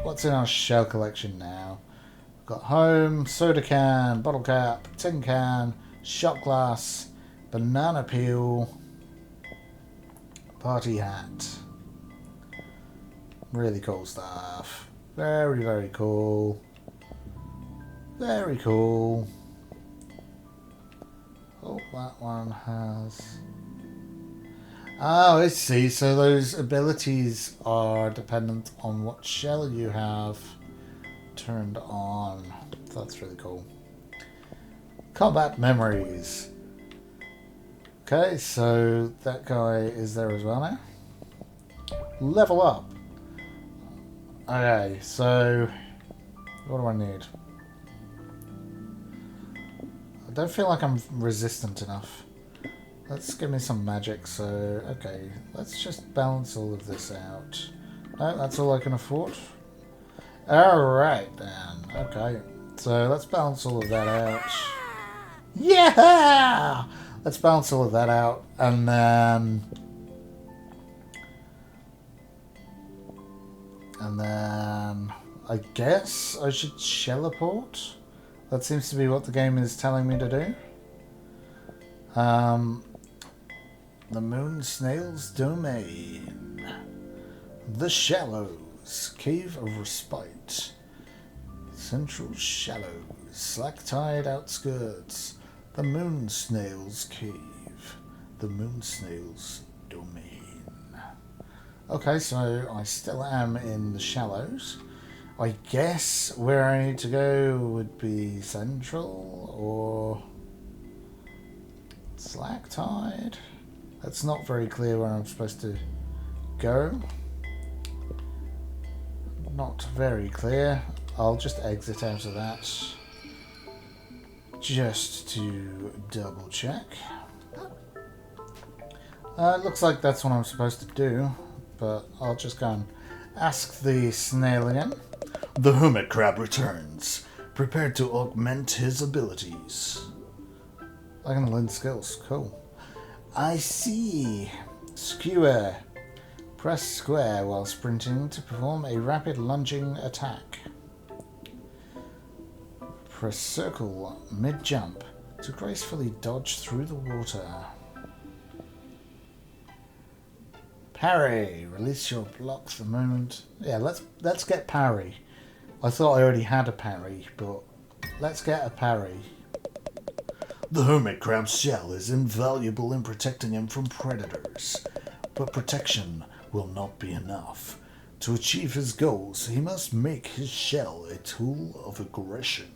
what's in our shell collection now? We've got home, soda can, bottle cap, tin can, shot glass, banana peel, party hat. Really cool stuff. Very, very cool. Very cool. Oh, that one has... Oh, I see. So those abilities are dependent on what shell you have turned on. That's really cool. Combat memories. Okay, so that guy is there as well now. Level up. Okay, so what do I need? I don't feel like I'm resistant enough. Let's give me some magic, so okay, let's just balance all of this out. No, that's all I can afford. Alright then, okay. So let's balance all of that out. Yeah! let's balance all of that out, and then I guess I should teleport. That seems to be what the game is telling me to do. The moon snail's domain. The shallows. Cave of respite. Central shallows. Slack tide outskirts. The moon snail's cave. The moon snail's domain. Okay, so I still am in the shallows. I guess where I need to go would be central or slack tide. That's not very clear where I'm supposed to go. Not very clear. I'll just exit out of that just to double check. Looks like that's what I'm supposed to do, but I'll just go and ask the snail again. The hermit crab returns, prepared to augment his abilities. I can learn skills. Cool. I see. Skewer. Press square while sprinting to perform a rapid lunging attack. Press circle mid-jump to gracefully dodge through the water. Parry. Release your block the moment. Yeah, let's get parry. I thought I already had a parry, but let's get a parry. The hermit crab's shell is invaluable in protecting him from predators, but protection will not be enough. To achieve his goals, he must make his shell a tool of aggression.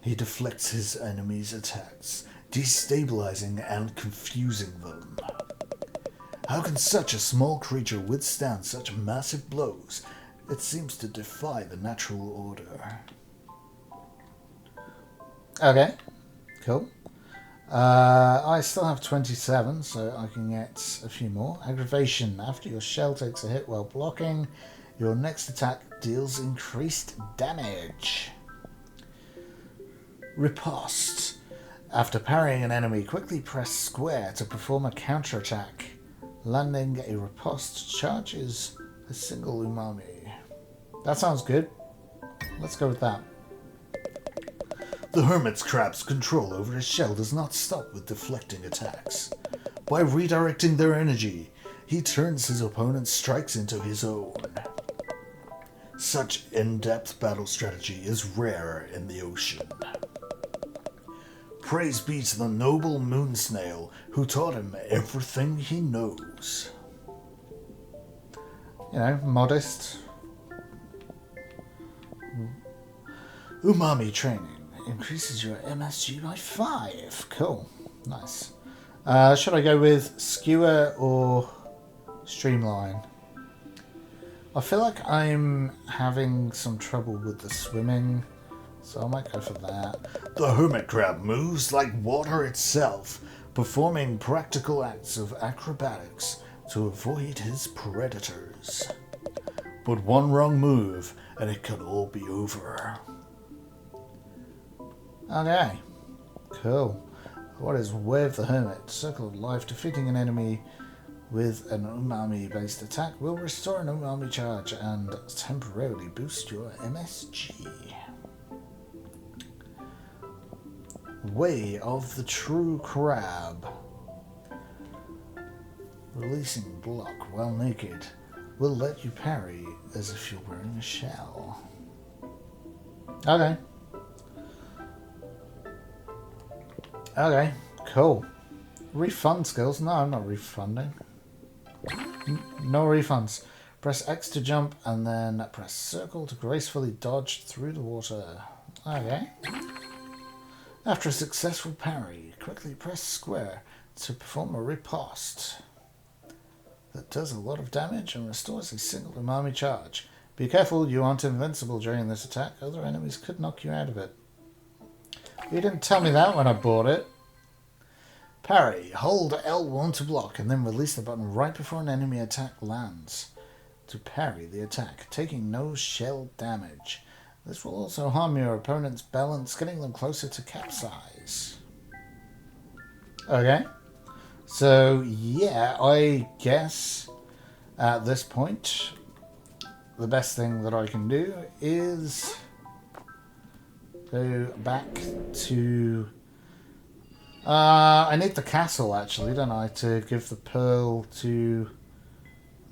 He deflects his enemies' attacks, destabilizing and confusing them. How can such a small creature withstand such massive blows? It seems to defy the natural order. Okay, cool. I still have 27, so I can get a few more. Aggravation. After your shell takes a hit while blocking, your next attack deals increased damage. Riposte. After parrying an enemy, quickly press square to perform a counterattack. Landing a riposte charges a single umami. That sounds good. Let's go with that. The hermit's crab's control over his shell does not stop with deflecting attacks. By redirecting their energy, he turns his opponent's strikes into his own. Such in-depth battle strategy is rare in the ocean. Praise be to the noble moon snail who taught him everything he knows. You know, modest. Umami training increases your MSG by 5. Cool. Nice. Should I go with skewer or streamline? I feel like I'm having some trouble with the swimming, so I might go for that. The hermit crab moves like water itself, performing practical acts of acrobatics to avoid his predators. But one wrong move and it could all be over. Okay, cool. What is Wave the Hermit? Circle of Life. Defeating an enemy with an umami-based attack will restore an umami charge and temporarily boost your MSG. Way of the True Crab. Releasing block while naked will let you parry as if you're wearing a shell. Okay. Okay, cool. Refund skills? No, I'm not refunding. No refunds. Press X to jump and then press circle to gracefully dodge through the water. Okay. After a successful parry, quickly press square to perform a riposte. That does a lot of damage and restores a single umami charge. Be careful, you aren't invincible during this attack. Other enemies could knock you out of it. You didn't tell me that when I bought it. Parry. Hold L1 to block and then release the button right before an enemy attack lands to parry the attack, taking no shell damage. This will also harm your opponent's balance, getting them closer to capsize. Okay. So, yeah, I guess at this point, the best thing that I can do is go back to... I need the castle, actually, don't I, to give the pearl to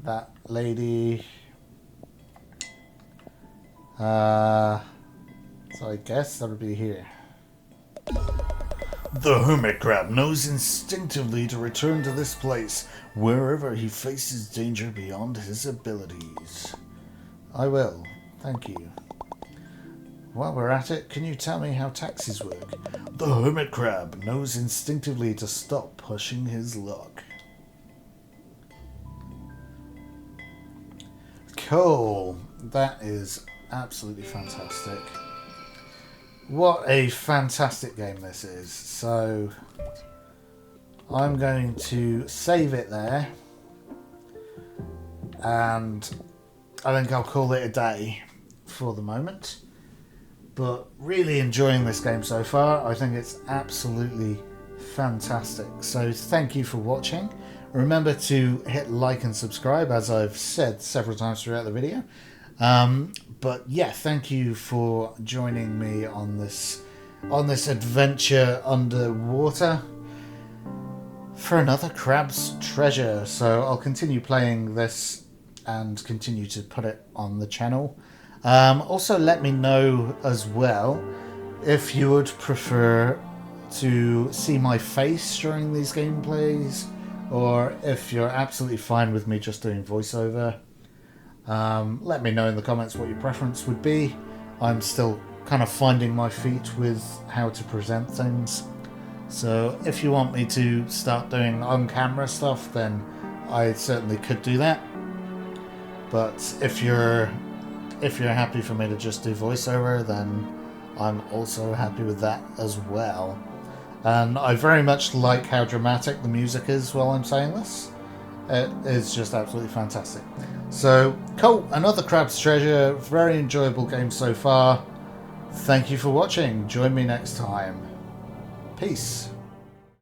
that lady. So I guess that'll be here. The hermit crab knows instinctively to return to this place wherever he faces danger beyond his abilities. I will. Thank you. While we're at it, can you tell me how taxis work? The hermit crab knows instinctively to stop pushing his luck. Cool. That is absolutely fantastic. What a fantastic game this is. So I'm going to save it there, and I think I'll call it a day for the moment. But really enjoying this game so far. I think it's absolutely fantastic. So thank you for watching. Remember to hit like and subscribe, as I've said several times throughout the video. But yeah, thank you for joining me on this adventure underwater for another Crab's Treasure. So I'll continue playing this and continue to put it on the channel. Also, let me know as well if you would prefer to see my face during these gameplays, or if you're absolutely fine with me just doing voiceover. Let me know in the comments what your preference would be. I'm still kind of finding my feet with how to present things. So if you want me to start doing on-camera stuff, then I certainly could do that. But if you're happy for me to just do voiceover, then I'm also happy with that as well. And I very much like how dramatic the music is while I'm saying this. It is just absolutely fantastic. So, cool. Another Crab's Treasure. Very enjoyable game so far. Thank you for watching. Join me next time. Peace.